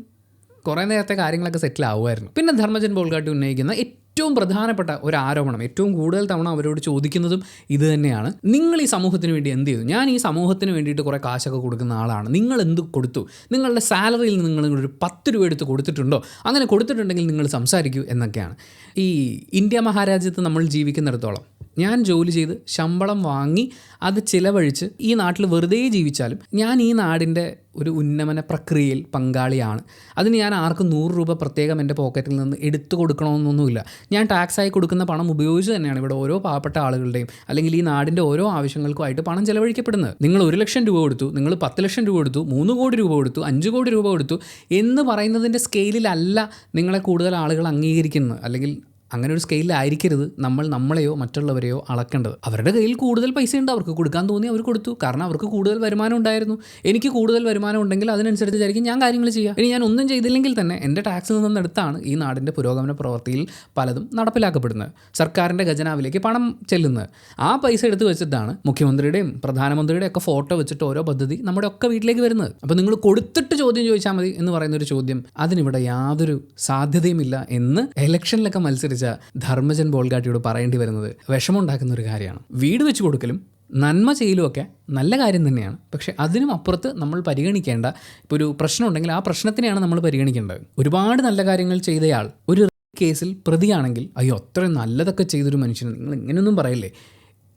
കുറേ നേരത്തെ കാര്യങ്ങളൊക്കെ സെറ്റിൽ ആവുമായിരുന്നു. പിന്നെ ധർമ്മജൻ ബോൾഗാട്ടി ഉന്നയിക്കുന്ന ഏറ്റവും പ്രധാനപ്പെട്ട ഒരു ആരോപണം, ഏറ്റവും കൂടുതൽ തവണ അവരോട് ചോദിക്കുന്നതും ഇത് തന്നെയാണ്. നിങ്ങൾ ഈ സമൂഹത്തിന് വേണ്ടി എന്ത് ചെയ്തു? ഞാൻ ഈ സമൂഹത്തിന് വേണ്ടിയിട്ട് കുറേ കാശൊക്കെ കൊടുക്കുന്ന ആളാണ്, നിങ്ങൾ എന്ത് കൊടുത്തു? നിങ്ങളുടെ സാലറിയിൽ നിന്ന് നിങ്ങളൊരു 10 രൂപ എടുത്ത് കൊടുത്തിട്ടുണ്ടോ? അങ്ങനെ കൊടുത്തിട്ടുണ്ടെങ്കിൽ നിങ്ങൾ സംസാരിക്കൂ എന്നൊക്കെയാണ്. ഈ ഇന്ത്യ മഹാരാജ്യത്ത് നമ്മൾ ജീവിക്കുന്നിടത്തോളം, ഞാൻ ജോലി ചെയ്ത് ശമ്പളം വാങ്ങി അത് ചിലവഴിച്ച് ഈ നാട്ടിൽ വെറുതെ ജീവിച്ചാലും ഞാൻ ഈ നാടിൻ്റെ ഒരു ഉന്നമന പ്രക്രിയയിൽ പങ്കാളിയാണ്. അതിന് ഞാൻ ആർക്കും 100 രൂപ പ്രത്യേകം എൻ്റെ പോക്കറ്റിൽ നിന്ന് എടുത്തു കൊടുക്കണമെന്നൊന്നുമില്ല. ഞാൻ ടാക്സായി കൊടുക്കുന്ന പണം ഉപയോഗിച്ച് തന്നെയാണ് ഇവിടെ ഓരോ പാവപ്പെട്ട ആളുകളുടെയും അല്ലെങ്കിൽ ഈ നാടിൻ്റെ ഓരോ ആവശ്യങ്ങൾക്കുമായിട്ട് പണം ചെലവഴിക്കപ്പെടുന്നത്. നിങ്ങൾ 1 ലക്ഷം രൂപ കൊടുത്തു, നിങ്ങൾ 10 ലക്ഷം രൂപ കൊടുത്തു, 3 കോടി രൂപ കൊടുത്തു, 5 കോടി രൂപ കൊടുത്തു എന്ന് പറയുന്നതിൻ്റെ സ്കെയിലിലല്ല നിങ്ങളെ കൂടുതൽ ആളുകൾ അംഗീകരിക്കുന്നത്. അല്ലെങ്കിൽ അങ്ങനെ ഒരു സ്കെയിലായിരിക്കരുത് നമ്മളെയോ മറ്റുള്ളവരെയോ അളക്കേണ്ടത്. അവരുടെ കയ്യിൽ കൂടുതൽ പൈസ ഉണ്ട്, അവർക്ക് കൊടുക്കാൻ തോന്നി അവർ കൊടുത്തു. കാരണം അവർക്ക് കൂടുതൽ വരുമാനം ഉണ്ടായിരുന്നു. എനിക്ക് കൂടുതൽ വരുമാനം ഉണ്ടെങ്കിൽ അതിനനുസരിച്ചായിരിക്കും ഞാൻ കാര്യങ്ങൾ ചെയ്യുക. ഇനി ഞാൻ ഒന്നും ചെയ്തില്ലെങ്കിൽ തന്നെ എൻ്റെ ടാക്സിൽ നിന്നെടുത്താണ് ഈ നാടിൻ്റെ പുരോഗമന പ്രവൃത്തിയിൽ പലതും നടപ്പിലാക്കപ്പെടുന്നത്, സർക്കാരിൻ്റെ ഖജനാവിലേക്ക് പണം ചെല്ലുന്നത്. ആ പൈസ എടുത്ത് വെച്ചിട്ടാണ് മുഖ്യമന്ത്രിയുടെയും പ്രധാനമന്ത്രിയുടെയും ഒക്കെ ഫോട്ടോ വെച്ചിട്ട് ഓരോ പദ്ധതി നമ്മുടെ ഒക്കെ വീട്ടിലേക്ക് വരുന്നത്. അപ്പോൾ നിങ്ങൾ കൊടുത്തിട്ട് ചോദ്യം ചോദിച്ചാൽ മതി എന്ന് പറയുന്നൊരു ചോദ്യം, അതിനിവിടെ യാതൊരു സാധ്യതയുമില്ല എന്ന് ഇലക്ഷനിലൊക്കെ മത്സരിച്ച് ധർമ്മജൻ ബോൾഗാട്ടിയോട് പറയേണ്ടി വരുന്നത് വിഷമമുണ്ടാക്കുന്ന ഒരു കാര്യമാണ്. വീട് വെച്ച് കൊടുക്കലും നന്മ ചെയ്യലുമൊക്കെ നല്ല കാര്യം തന്നെയാണ്. പക്ഷേ അതിനും അപ്പുറത്ത് നമ്മൾ പരിഗണിക്കേണ്ട, ഇപ്പോൾ ഒരു പ്രശ്നം ഉണ്ടെങ്കിൽ ആ പ്രശ്നത്തിനെയാണ് നമ്മൾ പരിഗണിക്കേണ്ടത്. ഒരുപാട് നല്ല കാര്യങ്ങൾ ചെയ്തയാൾ ഒരു കേസിൽ പ്രതിയാണെങ്കിൽ അയ്യോ അത്രയും നല്ലതൊക്കെ ചെയ്തൊരു മനുഷ്യന് നിങ്ങൾ ഇങ്ങനെയൊന്നും പറയില്ലേ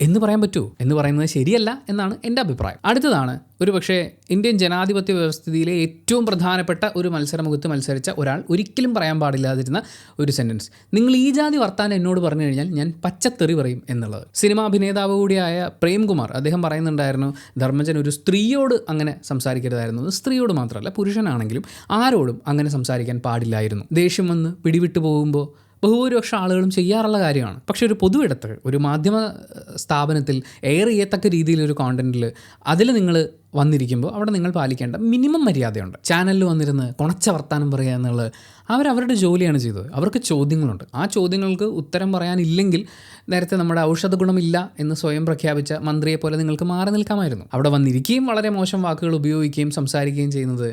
എന്ന് പറയാൻ പറ്റുമോ? എന്ന് പറയുന്നത് ശരിയല്ല എന്നാണ് എൻ്റെ അഭിപ്രായം. അടുത്തതാണ് ഒരു പക്ഷേ ഇന്ത്യൻ ജനാധിപത്യ വ്യവസ്ഥിതിയിലെ ഏറ്റവും പ്രധാനപ്പെട്ട ഒരു മത്സരമുഖത്ത് മത്സരിച്ച ഒരാൾ ഒരിക്കലും പറയാൻ പാടില്ലാതിരുന്ന ഒരു സെൻറ്റൻസ്. നിങ്ങൾ ഈ ജാതി വർത്താനം എന്നോട് പറഞ്ഞു കഴിഞ്ഞാൽ ഞാൻ പച്ചത്തെറി പറയും എന്നുള്ളത്. സിനിമാ അഭിനേതാവ് കൂടിയായ പ്രേംകുമാർ അദ്ദേഹം പറയുന്നുണ്ടായിരുന്നു, ധർമ്മജൻ ഒരു സ്ത്രീയോട് അങ്ങനെ സംസാരിക്കരുതായിരുന്നു. സ്ത്രീയോട് മാത്രമല്ല പുരുഷനാണെങ്കിലും ആരോടും അങ്ങനെ സംസാരിക്കാൻ പാടില്ലായിരുന്നു. ദേഷ്യം വന്ന് പിടിവിട്ടു പോകുമ്പോൾ ബഹുഭൂരിപക്ഷം ആളുകളും ചെയ്യാറുള്ള കാര്യമാണ്. പക്ഷേ ഒരു പൊതു ഇടത്ത്, ഒരു മാധ്യമ സ്ഥാപനത്തിൽ എയർ ചെയ്യത്തക്ക രീതിയിലൊരു കോണ്ടന്റിൽ അതിൽ നിങ്ങൾ വന്നിരിക്കുമ്പോൾ അവിടെ നിങ്ങൾ പാലിക്കേണ്ട മിനിമം മര്യാദയുണ്ട്. ചാനലിൽ വന്നിരുന്ന് കുണച്ച വർത്താനം പറയുക എന്നുള്ളത് അവരവരുടെ ജോലിയാണ് ചെയ്തത്. അവർക്ക് ചോദ്യങ്ങളുണ്ട്. ആ ചോദ്യങ്ങൾക്ക് ഉത്തരം പറയാനില്ലെങ്കിൽ നേരത്തെ നമ്മുടെ ഔഷധ ഗുണമില്ല എന്ന് സ്വയം പ്രഖ്യാപിച്ച മന്ത്രിയെ പോലെ നിങ്ങൾക്ക് മാറി നിൽക്കാമായിരുന്നു. അവിടെ വന്നിരിക്കുകയും വളരെ മോശം വാക്കുകൾ ഉപയോഗിക്കുകയും സംസാരിക്കുകയും ചെയ്യുന്നത്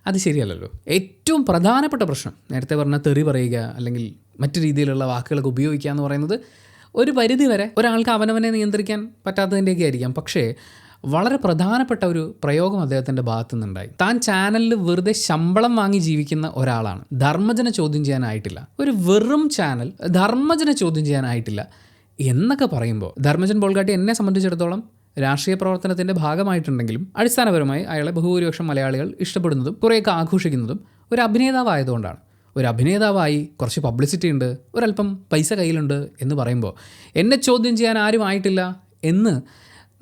അത് ശരിയല്ലല്ലോ. ഏറ്റവും പ്രധാനപ്പെട്ട പ്രശ്നം നേരത്തെ പറഞ്ഞ തെറി പറയുക അല്ലെങ്കിൽ മറ്റു രീതിയിലുള്ള വാക്കുകളൊക്കെ ഉപയോഗിക്കുക എന്ന് പറയുന്നത് ഒരു പരിധി വരെ ഒരാൾക്ക് അവനവനെ നിയന്ത്രിക്കാൻ പറ്റാത്തതിൻ്റെയൊക്കെ ആയിരിക്കാം. പക്ഷേ വളരെ പ്രധാനപ്പെട്ട ഒരു പ്രയോഗം അദ്ദേഹത്തിൻ്റെ ഭാഗത്തു നിന്നുണ്ടായി. താൻ ചാനലിൽ വെറുതെ ശമ്പളം വാങ്ങി ജീവിക്കുന്ന ഒരാളാണ്, ധർമ്മജന ചോദ്യം ചെയ്യാനായിട്ടില്ല, ഒരു വെറും ചാനൽ ധർമ്മജന ചോദ്യം ചെയ്യാനായിട്ടില്ല എന്നൊക്കെ പറയുമ്പോൾ ധർമ്മജൻ ബോൾഗാട്ടി എന്നെ സംബന്ധിച്ചിടത്തോളം രാഷ്ട്രീയ പ്രവർത്തനത്തിൻ്റെ ഭാഗമായിട്ടുണ്ടെങ്കിലും അടിസ്ഥാനപരമായി അയാളെ ബഹുഭൂരിപക്ഷം മലയാളികൾ ഇഷ്ടപ്പെടുന്നതും കുറേയൊക്കെ ആഘോഷിക്കുന്നതും ഒരു അഭിനേതാവായതുകൊണ്ടാണ്. ഒരു അഭിനേതാവായി കുറച്ച് പബ്ലിസിറ്റി ഉണ്ട്, ഒരല്പം പൈസ കയ്യിലുണ്ട് എന്ന് പറയുമ്പോൾ എന്നെ ചോദ്യം ചെയ്യാൻ ആരും ആയിട്ടില്ല എന്ന്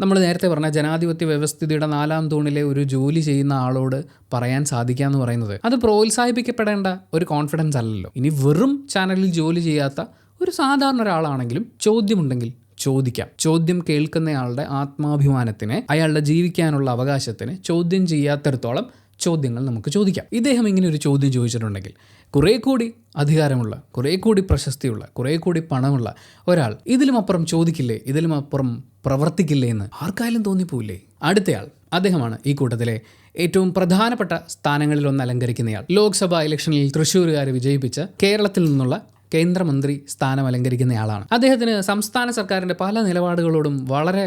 നമ്മൾ നേരത്തെ പറഞ്ഞ ജനാധിപത്യ വ്യവസ്ഥിതിയുടെ 4ാം തൂണിലെ ഒരു ജോലി ചെയ്യുന്ന ആളോട് പറയാൻ സാധിക്കുക എന്ന് പറയുന്നത് അത് പ്രോത്സാഹിപ്പിക്കപ്പെടേണ്ട ഒരു കോൺഫിഡൻസ് അല്ലല്ലോ. ഇനി വെറും ചാനലിൽ ജോലി ചെയ്യാത്ത ഒരു സാധാരണ ഒരാളാണെങ്കിലും ചോദ്യമുണ്ടെങ്കിൽ ചോദിക്കാം. ചോദ്യം കേൾക്കുന്നയാളുടെ ആത്മാഭിമാനത്തിനെ, അയാളുടെ ജീവിക്കാനുള്ള അവകാശത്തിനെ ചോദ്യം ചെയ്യാത്തിടത്തോളം ചോദ്യങ്ങൾ നമുക്ക് ചോദിക്കാം. ഇദ്ദേഹം ഇങ്ങനെ ഒരു ചോദ്യം ചോദിച്ചിട്ടുണ്ടെങ്കിൽ കുറേ കൂടി അധികാരമുള്ള, കുറേ കൂടി പ്രശസ്തിയുള്ള, കുറേ കൂടി പണമുള്ള ഒരാൾ ഇതിലും അപ്പുറം ചോദിക്കില്ലേ, ഇതിലും അപ്പുറം പ്രവർത്തിക്കില്ലേ എന്ന് ആർക്കായാലും തോന്നിപ്പോയില്ലേ? അടുത്തയാൾ അദ്ദേഹമാണ് ഈ കൂട്ടത്തിലെ ഏറ്റവും പ്രധാനപ്പെട്ട സ്ഥാനങ്ങളിലൊന്ന് അലങ്കരിക്കുന്നയാൾ. ലോക്സഭാ ഇലക്ഷനിൽ തൃശ്ശൂരുകാരെ വിജയിപ്പിച്ച കേരളത്തിൽ നിന്നുള്ള കേന്ദ്രമന്ത്രി സ്ഥാനം അലങ്കരിക്കുന്നയാളാണ്. അദ്ദേഹത്തിന് സംസ്ഥാന സർക്കാരിൻ്റെ പല നിലപാടുകളോടും വളരെ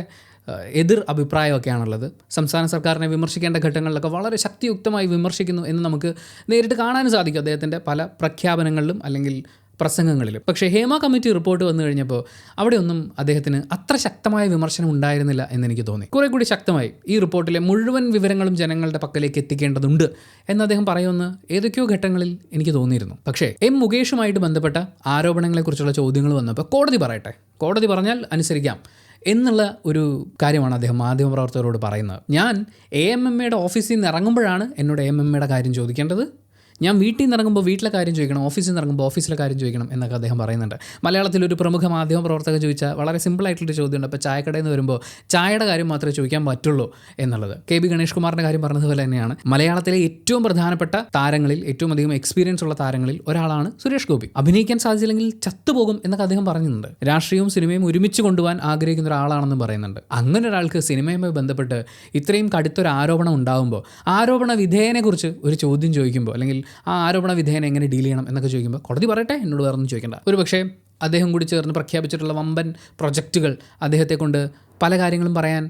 എതിർ അഭിപ്രായമൊക്കെയാണുള്ളത്. സംസ്ഥാന സർക്കാരിനെ വിമർശിക്കേണ്ട ഘട്ടങ്ങളിലൊക്കെ വളരെ ശക്തിയുക്തമായി വിമർശിക്കുന്നു എന്ന് നമുക്ക് നേരിട്ട് കാണാനും സാധിക്കും അദ്ദേഹത്തിൻ്റെ പല പ്രഖ്യാപനങ്ങളിലും അല്ലെങ്കിൽ പ്രസംഗങ്ങളിലും. പക്ഷേ ഹേമ കമ്മിറ്റി റിപ്പോർട്ട് വന്നു കഴിഞ്ഞപ്പോൾ അവിടെയൊന്നും അദ്ദേഹത്തിന് അത്ര ശക്തമായ വിമർശനം ഉണ്ടായിരുന്നില്ല എന്നെനിക്ക് തോന്നി. കുറേ കൂടി ശക്തമായി ഈ റിപ്പോർട്ടിലെ മുഴുവൻ വിവരങ്ങളും ജനങ്ങളുടെ പക്കലേക്ക് എത്തിക്കേണ്ടതുണ്ട് എന്ന് അദ്ദേഹം പറയുമെന്ന് ഏതൊക്കെയോ ഘട്ടങ്ങളിൽ എനിക്ക് തോന്നിയിരുന്നു. പക്ഷേ മുകേഷുമായിട്ട് ബന്ധപ്പെട്ട ആരോപണങ്ങളെക്കുറിച്ചുള്ള ചോദ്യങ്ങൾ വന്നപ്പോൾ കോടതി പറയട്ടെ, കോടതി പറഞ്ഞാൽ അനുസരിക്കാം എന്നുള്ള ഒരു കാര്യമാണ് അദ്ദേഹം മാധ്യമപ്രവർത്തകരോട് പറയുന്നത്. ഞാൻ AMMയുടെ ഓഫീസിൽ നിന്ന് ഇറങ്ങുമ്പോഴാണ് എന്നോട് AMMയുടെ കാര്യം ചോദിക്കേണ്ടത്, ഞാൻ വീട്ടിൽ നിന്ന് ഇറങ്ങുമ്പോൾ വീട്ടിലെ കാര്യം ചോദിക്കണം, ഓഫീസിൽ നിന്ന് ഇറങ്ങുമ്പോൾ ഓഫീസിലെ കാര്യം ചോദിക്കണം എന്നൊക്കെ അദ്ദേഹം പറയുന്നുണ്ട്. മലയാളത്തിലൊരു പ്രമുഖ മാധ്യമ പ്രവർത്തകർ ചോദിച്ചാൽ വളരെ സിമ്പിളായിട്ടുള്ളൊരു ചോദ്യമുണ്ട്. അപ്പോൾ ചായക്കടയിൽ നിന്ന് വരുമ്പോൾ ചായയുടെ കാര്യം മാത്രമേ ചോദിക്കാൻ പറ്റുള്ളൂ എന്നുള്ളത്. KB ഗണേഷ് കുമാറിൻ്റെ കാര്യം പറഞ്ഞതുപോലെ തന്നെയാണ് മലയാളത്തിലെ ഏറ്റവും പ്രധാനപ്പെട്ട താരങ്ങളിൽ, ഏറ്റവും അധികം എക്സ്പീരിയൻസ് ഉള്ള താരങ്ങളിൽ ഒരാളാണ് സുരേഷ് ഗോപി. അഭിനയിക്കാൻ സാധിച്ചില്ലെങ്കിൽ ചത്തുപോകും എന്നൊക്കെ അദ്ദേഹം പറയുന്നുണ്ട്. രാഷ്ട്രീയവും സിനിമയും ഒരുമിച്ച് കൊണ്ടുപോകാൻ ആഗ്രഹിക്കുന്ന ഒരാളാണെന്നും പറയുന്നുണ്ട്. അങ്ങനെ ഒരാൾക്ക് സിനിമയുമായി ബന്ധപ്പെട്ട് ഇത്രയും കടുത്തൊരു ആരോപണം ഉണ്ടാകുമ്പോൾ ആരോപണ വിധേയനെക്കുറിച്ച് ഒരു ചോദ്യം ചോദിക്കുമ്പോൾ അല്ലെങ്കിൽ ആ ആരോപണ വിധേയനെ എങ്ങനെ ഡീൽ ചെയ്യണം എന്നൊക്കെ ചോദിക്കുമ്പോൾ കോടതി പറയട്ടെ, എന്നോട് വേറൊന്നും ചോദിക്കേണ്ട. ഒരു പക്ഷേ അദ്ദേഹം കൂടി ചേർന്ന് പ്രഖ്യാപിച്ചിട്ടുള്ള വമ്പൻ പ്രൊജക്റ്റുകൾ അദ്ദേഹത്തെ കൊണ്ട് പല കാര്യങ്ങളും പറയാൻ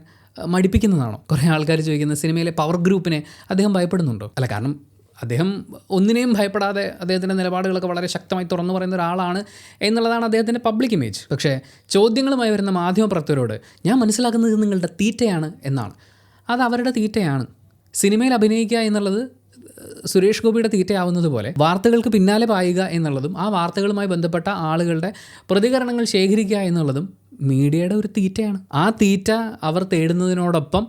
മടിപ്പിക്കുന്നതാണോ? കുറേ ആൾക്കാർ ചോദിക്കുന്നത് സിനിമയിലെ പവർ ഗ്രൂപ്പിനെ അദ്ദേഹം ഭയപ്പെടുന്നുണ്ടോ? അല്ല, കാരണം അദ്ദേഹം ഒന്നിനെയും ഭയപ്പെടാതെ അദ്ദേഹത്തിൻ്റെ നിലപാടുകളൊക്കെ വളരെ ശക്തമായി തുറന്നു പറയുന്ന ഒരാളാണ് എന്നുള്ളതാണ് അദ്ദേഹത്തിൻ്റെ പബ്ലിക് ഇമേജ്. പക്ഷേ ചോദ്യങ്ങളുമായി വരുന്ന മാധ്യമപ്രവർത്തകരോട് ഞാൻ മനസ്സിലാക്കുന്നത് നിങ്ങളുടെ തീറ്റയാണ് എന്നാണ്. അത് അവരുടെ തീറ്റയാണ്. സിനിമയിൽ അഭിനയിക്കുക എന്നുള്ളത് സുരേഷ് ഗോപിയുടെ തീറ്റയാവുന്നത് പോലെ വാർത്തകൾക്ക് പിന്നാലെ പായുക എന്നുള്ളതും ആ വാർത്തകളുമായി ബന്ധപ്പെട്ട ആളുകളുടെ പ്രതികരണങ്ങൾ ശേഖരിക്കുക എന്നുള്ളതും മീഡിയയുടെ ഒരു തീറ്റയാണ്. ആ തീറ്റ അവർ തേടുന്നതിനോടൊപ്പം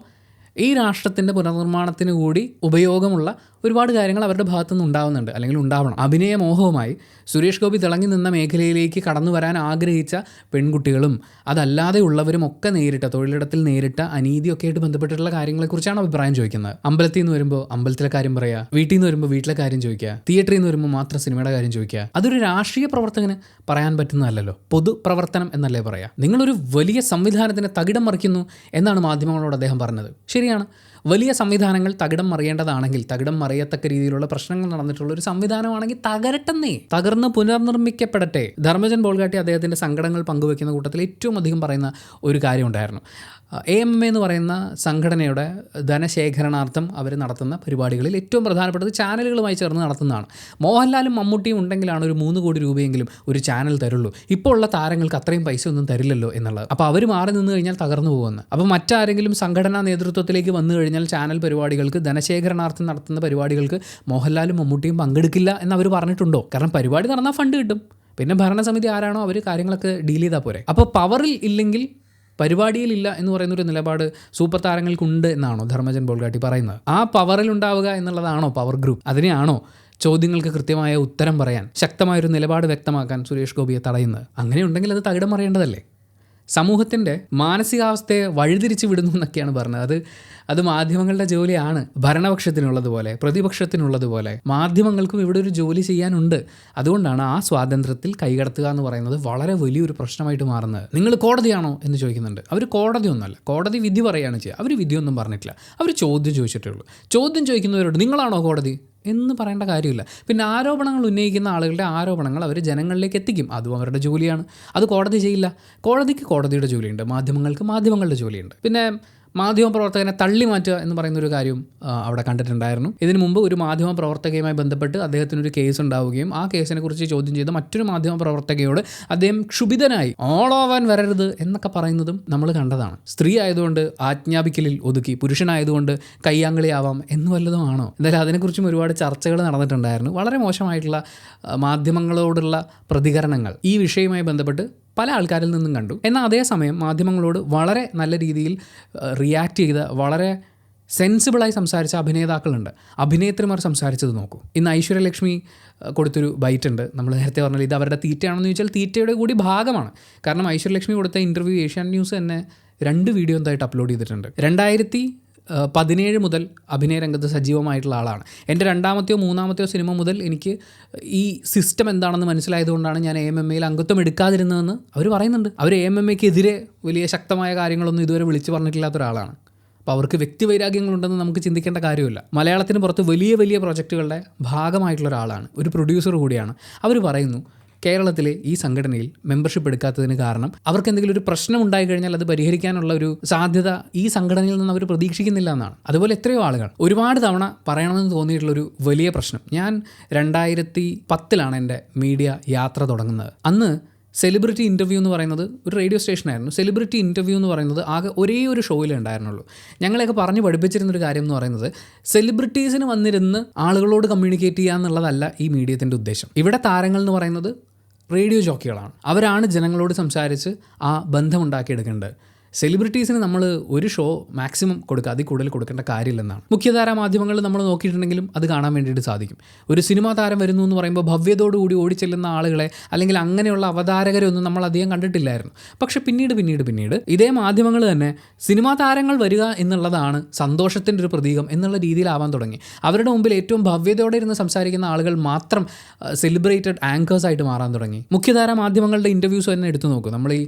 ഈ രാഷ്ട്രത്തിൻ്റെ പുനർനിർമ്മാണത്തിന് കൂടി ഉപയോഗമുള്ള ഒരുപാട് കാര്യങ്ങൾ അവരുടെ ഭാഗത്തുനിന്ന് ഉണ്ടാവുന്നുണ്ട്, അല്ലെങ്കിൽ ഉണ്ടാവണം. അഭിനയമോഹവുമായി സുരേഷ് ഗോപി തിളങ്ങി നിന്ന മേഖലയിലേക്ക് കടന്നു വരാൻ ആഗ്രഹിച്ച പെൺകുട്ടികളും അതല്ലാതെ ഉള്ളവരും ഒക്കെ തൊഴിലിടത്തിൽ നേരിട്ട അനീതിയൊക്കെ ആയിട്ട് ബന്ധപ്പെട്ടിട്ടുള്ള കാര്യങ്ങളെക്കുറിച്ചാണ് അഭിപ്രായം ചോദിക്കുന്നത്. അമ്പലത്തിൽ നിന്ന് വരുമ്പോൾ അമ്പലത്തിലെ കാര്യം പറയുക, വീട്ടിൽ നിന്ന് വരുമ്പോൾ വീട്ടിലെ കാര്യം ചോദിക്കുക, തിയേറ്ററിൽ നിന്ന് വരുമ്പോൾ മാത്രം സിനിമയുടെ കാര്യം ചോദിക്കുക. അതൊരു രാഷ്ട്രീയ പ്രവർത്തകന് പറയാൻ പറ്റുന്നതല്ലല്ലോ. പൊതുപ്രവർത്തനം എന്നല്ലേ പറയാ. നിങ്ങളൊരു വലിയ സംവിധാനത്തിന് തകിടം മറിക്കുന്നു എന്നാണ് മാധ്യമങ്ങളോട് അദ്ദേഹം പറഞ്ഞത്. ശരിയാണ്, വലിയ സംവിധാനങ്ങൾ തകിടം മറിയേണ്ടതാണെങ്കിൽ, തകിടം മറിയത്തക്ക രീതിയിലുള്ള പ്രശ്നങ്ങൾ നടന്നിട്ടുള്ള ഒരു സംവിധാനമാണെങ്കിൽ തകരട്ടെന്നേ, തകർന്ന് പുനർനിർമ്മിക്കപ്പെടട്ടെ. ധർമ്മജൻ ബോൾഗാട്ടി അദ്ദേഹത്തിൻ്റെ സങ്കടങ്ങൾ പങ്കുവെക്കുന്ന കൂട്ടത്തിൽ ഏറ്റവും അധികം പറയുന്ന ഒരു കാര്യം ഉണ്ടായിരുന്നു. AMM എന്ന് പറയുന്ന സംഘടനയുടെ ധനശേഖരണാർത്ഥം അവർ നടത്തുന്ന പരിപാടികളിൽ ഏറ്റവും പ്രധാനപ്പെട്ടത് ചാനലുകളുമായി ചേർന്ന് നടത്തുന്നതാണ്. മോഹൻലാലും മമ്മൂട്ടിയും ഉണ്ടെങ്കിലാണ് ഒരു 3 കോടി രൂപയെങ്കിലും ഒരു ചാനൽ തരുള്ളൂ. ഇപ്പോൾ ഉള്ള താരങ്ങൾക്ക് അത്രയും പൈസ ഒന്നും തരില്ലല്ലോ എന്നുള്ളത്. അപ്പോൾ അവർ മാറി നിന്ന് കഴിഞ്ഞാൽ തകർന്നു പോകുമെന്ന്. അപ്പോൾ മറ്റാരെങ്കിലും സംഘടനാ നേതൃത്വത്തിലേക്ക് വന്നു കഴിഞ്ഞാൽ ചാനൽ പരിപാടികൾക്ക്, ധനശേഖരണാർത്ഥം നടത്തുന്ന പരിപാടികൾക്ക് മോഹൻലാലും മമ്മൂട്ടിയും പങ്കെടുക്കില്ല എന്നവർ പറഞ്ഞിട്ടുണ്ടോ? കാരണം പരിപാടി നടന്നാൽ ഫണ്ട് കിട്ടും. പിന്നെ ഭരണസമിതി ആരാണോ അവർ കാര്യങ്ങളൊക്കെ ഡീൽ ചെയ്താൽ പോരെ. അപ്പോൾ പവറിൽ ഇല്ലെങ്കിൽ പരിപാടിയിലില്ല എന്ന് പറയുന്നൊരു നിലപാട് സൂപ്പർ താരങ്ങൾക്കുണ്ട് എന്നാണോ ധർമ്മജൻ ബോൾഗാട്ടി പറയുന്നത്? ആ പവറിൽ ഉണ്ടാവുക എന്നുള്ളതാണോ പവർ ഗ്രൂപ്പ്? അതിനെയാണോ ചോദ്യങ്ങൾക്ക് കൃത്യമായ ഉത്തരം പറയാൻ, ശക്തമായൊരു നിലപാട് വ്യക്തമാക്കാൻ സുരേഷ് ഗോപിയെ തടയുന്നത്? അങ്ങനെയുണ്ടെങ്കിൽ അത് തകിടം മറിയേണ്ടതല്ലേ? സമൂഹത്തിൻ്റെ മാനസികാവസ്ഥയെ വഴിതിരിച്ച് വിടുന്നു എന്നൊക്കെയാണ് പറഞ്ഞത്. അത് മാധ്യമങ്ങളുടെ ജോലിയാണ്. ഭരണപക്ഷത്തിനുള്ളതുപോലെ പ്രതിപക്ഷത്തിനുള്ളതുപോലെ മാധ്യമങ്ങൾക്കും ഇവിടെ ഒരു ജോലി ചെയ്യാനുണ്ട്. അതുകൊണ്ടാണ് ആ സ്വാതന്ത്ര്യത്തിൽ കൈകടത്തുക എന്ന് പറയുന്നത് വളരെ വലിയൊരു പ്രശ്നമായിട്ട് മാറുന്നത്. നിങ്ങൾ കോടതിയാണോ എന്ന് ചോദിക്കുന്നുണ്ട്. അവർ കോടതിയൊന്നുമല്ല, കോടതി വിധി പറയുകയാണ് ചെയ്യുക. അവർ വിധിയൊന്നും പറഞ്ഞിട്ടില്ല, അവർ ചോദ്യം ചോദിച്ചിട്ടേ ഉള്ളൂ. ചോദ്യം ചോദിക്കുന്നവരോട് നിങ്ങളാണോ കോടതി എന്ന് പറയേണ്ട കാര്യമില്ല. പിന്നെ ആരോപണങ്ങൾ ഉന്നയിക്കുന്ന ആളുകളുടെ ആരോപണങ്ങൾ അവർ ജനങ്ങളിലേക്ക് എത്തിക്കും. അതും അവരുടെ ജോലിയാണ്. അത് കോടതി ചെയ്യില്ല. കോടതിക്ക് കോടതിയുടെ ജോലിയുണ്ട്, മാധ്യമങ്ങൾക്ക് മാധ്യമങ്ങളുടെ ജോലിയുണ്ട്. പിന്നെ മാധ്യമപ്രവർത്തകനെ തള്ളി മാറ്റുക എന്ന് പറയുന്നൊരു കാര്യം അവിടെ കണ്ടിട്ടുണ്ടായിരുന്നു. ഇതിനു മുമ്പ് ഒരു മാധ്യമപ്രവർത്തകയുമായി ബന്ധപ്പെട്ട് അദ്ദേഹത്തിനൊരു കേസ് ഉണ്ടാവുകയും ആ കേസിനെ കുറിച്ച് ചോദ്യം ചെയ്ത മറ്റൊരു മാധ്യമപ്രവർത്തകയോട് അദ്ദേഹം ക്ഷുഭിതനായി ഓളാവാൻ വരരുത് എന്നൊക്കെ പറയുന്നതും നമ്മൾ കണ്ടതാണ്. സ്ത്രീ ആയതുകൊണ്ട് ആജ്ഞാപിക്കലിൽ ഒതുക്കി, പുരുഷനായതുകൊണ്ട് കയ്യാങ്കളിയാവാം എന്ന് വല്ലതുമാണോ? എന്തായാലും അതിനെക്കുറിച്ചും ഒരുപാട് ചർച്ചകൾ നടന്നിട്ടുണ്ടായിരുന്നു. വളരെ മോശമായിട്ടുള്ള മാധ്യമങ്ങളോടുള്ള പ്രതികരണങ്ങൾ ഈ വിഷയവുമായി ബന്ധപ്പെട്ട് പല ആൾക്കാരിൽ നിന്നും കണ്ടു. എന്നാൽ അതേസമയം മാധ്യമങ്ങളോട് വളരെ നല്ല രീതിയിൽ റിയാക്ട് ചെയ്ത, വളരെ സെൻസിബിളായി സംസാരിച്ച അഭിനേതാക്കളുണ്ട്. അഭിനേത്രിമാർ സംസാരിച്ചത് നോക്കൂ. ഇന്ന് ഐശ്വര്യലക്ഷ്മി കൊടുത്തൊരു ബൈറ്റ് ഉണ്ട്. നമ്മൾ നേരത്തെ പറഞ്ഞാൽ ഇത് അവരുടെ തീറ്റയാണെന്ന് ചോദിച്ചാൽ തീറ്റയുടെ കൂടി ഭാഗമാണ്. കാരണം ഐശ്വര്യലക്ഷ്മി കൊടുത്ത ഇൻ്റർവ്യൂ ഏഷ്യാനെറ്റ് ന്യൂസ് തന്നെ 2 വീഡിയോ എന്തായിട്ട് അപ്ലോഡ് ചെയ്തിട്ടുണ്ട്. 2017 മുതൽ അഭിനയ രംഗത്ത് സജീവമായിട്ടുള്ള ആളാണ്. എൻ്റെ 2ാമത്തെയോ 3ാമത്തെയോ സിനിമ മുതൽ എനിക്ക് ഈ സിസ്റ്റം എന്താണെന്ന് മനസ്സിലായതുകൊണ്ടാണ് ഞാൻ AMMAയിൽ അംഗത്വം എടുക്കാതിരുന്നതെന്ന് അവർ പറയുന്നുണ്ട്. അവർ AMMAയ്ക്കെതിരെ വലിയ ശക്തമായ കാര്യങ്ങളൊന്നും ഇതുവരെ വിളിച്ചു പറഞ്ഞിട്ടില്ലാത്ത ഒരാളാണ്. അപ്പോൾ അവർക്ക് വ്യക്തിവൈരാഗ്യങ്ങളുണ്ടെന്ന് നമുക്ക് ചിന്തിക്കേണ്ട കാര്യമില്ല. മലയാളത്തിന് പുറത്ത് വലിയ വലിയ പ്രൊജക്റ്റുകളുടെ ഭാഗമായിട്ടുള്ള ഒരാളാണ്, ഒരു പ്രൊഡ്യൂസർ കൂടിയാണ്. അവർ പറയുന്നു കേരളത്തിലെ ഈ സംഘടനയിൽ മെമ്പർഷിപ്പ് എടുക്കാത്തതിന് കാരണം അവർക്ക് എന്തെങ്കിലും ഒരു പ്രശ്നം ഉണ്ടായി കഴിഞ്ഞാൽ അത് പരിഹരിക്കാനുള്ള ഒരു സാധ്യത ഈ സംഘടനയിൽ നിന്ന് അവർ പ്രതീക്ഷിക്കുന്നില്ല എന്നാണ്. അതുപോലെ എത്രയോ ആളുകൾ ഒരുപാട് തവണ പറയണമെന്ന് തോന്നിയിട്ടുള്ളൊരു വലിയ പ്രശ്നം. ഞാൻ 2010 എൻ്റെ മീഡിയ യാത്ര തുടങ്ങുന്നത്. അന്ന് സെലിബ്രിറ്റി ഇൻ്റർവ്യൂ എന്ന് പറയുന്നത് ഒരു റേഡിയോ സ്റ്റേഷനായിരുന്നു. സെലിബ്രിറ്റി ഇൻ്റർവ്യൂ എന്ന് പറയുന്നത് ആകെ ഒരേ ഒരു ഷോയിലേ ഉണ്ടായിരുന്നുള്ളൂ. ഞങ്ങളെയൊക്കെ പറഞ്ഞ് പഠിപ്പിച്ചിരുന്നൊരു കാര്യം എന്ന് പറയുന്നത് സെലിബ്രിറ്റീസിന് വന്നിരുന്ന് ആളുകളോട് കമ്മ്യൂണിക്കേറ്റ് ചെയ്യുക എന്നുള്ളതല്ല ഈ മീഡിയത്തിൻ്റെ ഉദ്ദേശം. ഇവിടെ താരങ്ങൾ എന്ന് പറയുന്നത് റേഡിയോ ജോക്കികളാണ്. അവരാണ് ജനങ്ങളോട് സംസാരിച്ച് ആ ബന്ധമുണ്ടാക്കിയെടുക്കേണ്ടത്. സെലിബ്രിറ്റീസിന് നമ്മൾ ഒരു ഷോ മാക്സിമം കൊടുക്കുക, അതിൽ കൂടുതൽ കൊടുക്കേണ്ട കാര്യമില്ലെന്നാണ്. മുഖ്യധാരാ മാധ്യമങ്ങൾ നമ്മൾ നോക്കിയിട്ടുണ്ടെങ്കിലും അത് കാണാൻ വേണ്ടിയിട്ട് സാധിക്കും. ഒരു സിനിമാ താരം വരുന്നു എന്ന് പറയുമ്പോൾ ഭവ്യതയോടുകൂടി ഓടിച്ചെല്ലുന്ന ആളുകളെ അല്ലെങ്കിൽ അങ്ങനെയുള്ള അവതാരകരെ ഒന്നും നമ്മൾ അധികം കണ്ടിട്ടില്ലായിരുന്നു. പക്ഷെ പിന്നീട് ഇതേ മാധ്യമങ്ങൾ തന്നെ സിനിമാ താരങ്ങൾ വരിക എന്നുള്ളതാണ് സന്തോഷത്തിൻ്റെ ഒരു പ്രതീകം എന്നുള്ള രീതിയിലാവാൻ തുടങ്ങി. അവരുടെ മുമ്പിൽ ഏറ്റവും ഭവ്യതയോടെ ഇരുന്ന് സംസാരിക്കുന്ന ആളുകൾ മാത്രം സെലിബ്രേറ്റഡ് ആങ്കേഴ്സായിട്ട് മാറാൻ തുടങ്ങി. മുഖ്യധാരാ മാധ്യമങ്ങളുടെ ഇൻ്റർവ്യൂസ് തന്നെ എടുത്തു നോക്കും. നമ്മൾ ഈ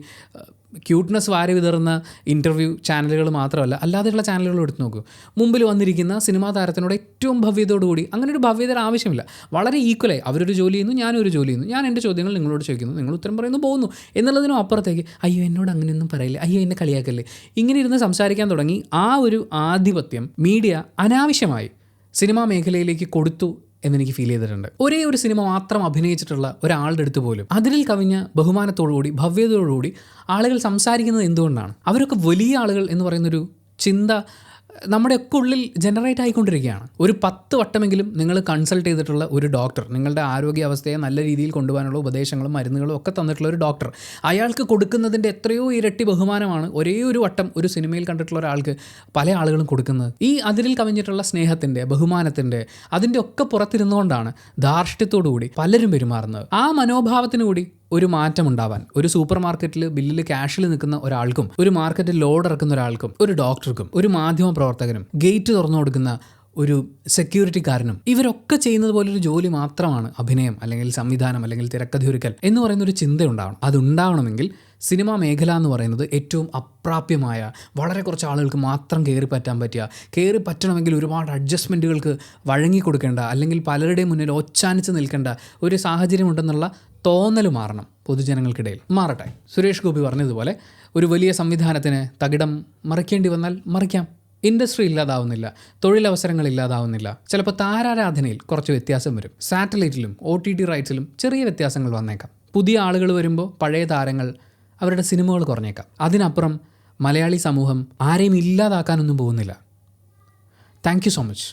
ക്യൂട്ട്നെസ് വാരി വിതറുന്ന ഇൻ്റർവ്യൂ ചാനലുകൾ മാത്രമല്ല, അല്ലാതെയുള്ള ചാനലുകൾ എടുത്ത് നോക്കൂ. മുമ്പിൽ വന്നിരിക്കുന്ന സിനിമാ താരത്തിനോട് ഏറ്റവും ഭവ്യതയോടുകൂടി, അങ്ങനെ ഒരു ഭവ്യതയുടെ ആവശ്യമില്ല, വളരെ ഈക്വലായി അവരൊരു ജോലി ചെയ്യുന്നു, ഞാനൊരു ജോലി ചെയ്യുന്നു, ഞാൻ എൻ്റെ ചോദ്യങ്ങൾ നിങ്ങളോട് ചോദിക്കുന്നു, നിങ്ങൾ ഉത്തരം പറയുന്നു, പോകുന്നു എന്നുള്ളതിനും അപ്പുറത്തേക്ക് അയ്യോ എന്നോട് അങ്ങനെയൊന്നും പറയില്ലേ, അയ്യോ എന്നെ കളിയാക്കല്ലേ, ഇങ്ങനെ ഇരുന്ന് സംസാരിക്കാൻ തുടങ്ങി. ആ ഒരു ആധിപത്യം മീഡിയ അനാവശ്യമായി സിനിമാ മേഖലയിലേക്ക് കൊടുത്തു എന്നെനിക്ക് ഫീൽ ചെയ്തിട്ടുണ്ട്. ഒരേ ഒരു സിനിമ മാത്രം അഭിനയിച്ചിട്ടുള്ള ഒരാളുടെ അടുത്ത് പോലും അതിൽ കവിഞ്ഞ ബഹുമാനത്തോടുകൂടി ഭവ്യതയോടുകൂടി ആളുകൾ സംസാരിക്കുന്നത് എന്തുകൊണ്ടാണ്? അവരൊക്കെ വലിയ ആളുകൾ എന്ന് പറയുന്നൊരു ചിന്ത നമ്മുടെയൊക്കെ ഉള്ളിൽ ജനറേറ്റ് ആയിക്കൊണ്ടിരിക്കുകയാണ്. ഒരു 10 വട്ടമെങ്കിലും നിങ്ങൾ കൺസൾട്ട് ചെയ്തിട്ടുള്ള ഒരു ഡോക്ടർ, നിങ്ങളുടെ ആരോഗ്യാവസ്ഥയെ നല്ല രീതിയിൽ കൊണ്ടുപോകാനുള്ള ഉപദേശങ്ങളും മരുന്നുകളും ഒക്കെ തന്നിട്ടുള്ള ഒരു ഡോക്ടർ, അയാൾക്ക് കൊടുക്കുന്നതിൻ്റെ എത്രയോ ഇരട്ടി ബഹുമാനമാണ് ഒരേ ഒരു വട്ടം ഒരു സിനിമയിൽ കണ്ടിട്ടുള്ള ഒരാൾക്ക് പല ആളുകളും കൊടുക്കുന്നത്. ഈ അതിരിൽ കവിഞ്ഞിട്ടുള്ള സ്നേഹത്തിൻ്റെ, ബഹുമാനത്തിൻ്റെ, അതിൻ്റെ ഒക്കെ പുറത്തിരുന്നുകൊണ്ടാണ് ധാർഷ്ട്യത്തോടുകൂടി പലരും പെരുമാറുന്നത്. ആ മനോഭാവത്തിന് കൂടി ഒരു മാറ്റം ഉണ്ടാവാൻ, ഒരു സൂപ്പർ മാർക്കറ്റിൽ ബില്ലിൽ ക്യാഷിൽ നിൽക്കുന്ന ഒരാൾക്കും, ഒരു മാർക്കറ്റിൽ ലോഡ് ഇറക്കുന്ന ഒരാൾക്കും, ഒരു ഡോക്ടർക്കും, ഒരു മാധ്യമ പ്രവർത്തകനും, ഗേറ്റ് തുറന്നു കൊടുക്കുന്ന ഒരു സെക്യൂരിറ്റിക്കാരനും, ഇവരൊക്കെ ചെയ്യുന്നത് പോലൊരു ജോലി മാത്രമാണ് അഭിനയം അല്ലെങ്കിൽ സംവിധാനം അല്ലെങ്കിൽ തിരക്കഥയൊരുക്കൽ എന്ന് പറയുന്ന ഒരു ചിന്ത ഉണ്ടാവണം. അതുണ്ടാവണമെങ്കിൽ സിനിമാ മേഖല എന്ന് പറയുന്നത് ഏറ്റവും അപ്രാപ്യമായ, വളരെ കുറച്ച് ആളുകൾക്ക് മാത്രം കയറി പറ്റാൻ പറ്റുക, കയറി പറ്റണമെങ്കിൽ ഒരുപാട് അഡ്ജസ്റ്റ്മെൻറ്റുകൾക്ക് വഴങ്ങിക്കൊടുക്കേണ്ട, അല്ലെങ്കിൽ പലരുടെയും മുന്നിൽ ഒച്ചാനിച്ച് നിൽക്കേണ്ട ഒരു സാഹചര്യം ഉണ്ടെന്നുള്ള തോന്നൽ മാറണം പൊതുജനങ്ങൾക്കിടയിൽ. മാറട്ടെ. സുരേഷ് ഗോപി പറഞ്ഞതുപോലെ ഒരു വലിയ സംവിധാനത്തിന് തകിടം മറിക്കേണ്ടി വന്നാൽ മറിക്കാം. ഇൻഡസ്ട്രി ഇല്ലാതാവുന്നില്ല, തൊഴിലവസരങ്ങൾ ഇല്ലാതാവുന്നില്ല. ചിലപ്പോൾ താരാരാധനയിൽ കുറച്ച് വ്യത്യാസം വരും, സാറ്റലൈറ്റിലും OTT റൈറ്റ്സിലും ചെറിയ വ്യത്യാസങ്ങൾ വന്നേക്കാം. പുതിയ ആളുകൾ വരുമ്പോൾ പഴയ താരങ്ങൾ അവരുടെ സിനിമകൾ കുറഞ്ഞേക്കാം. അതിനപ്പുറം മലയാളി സമൂഹം ആരെയും ഇല്ലാതാക്കാനൊന്നും പോകുന്നില്ല. Thank you so much.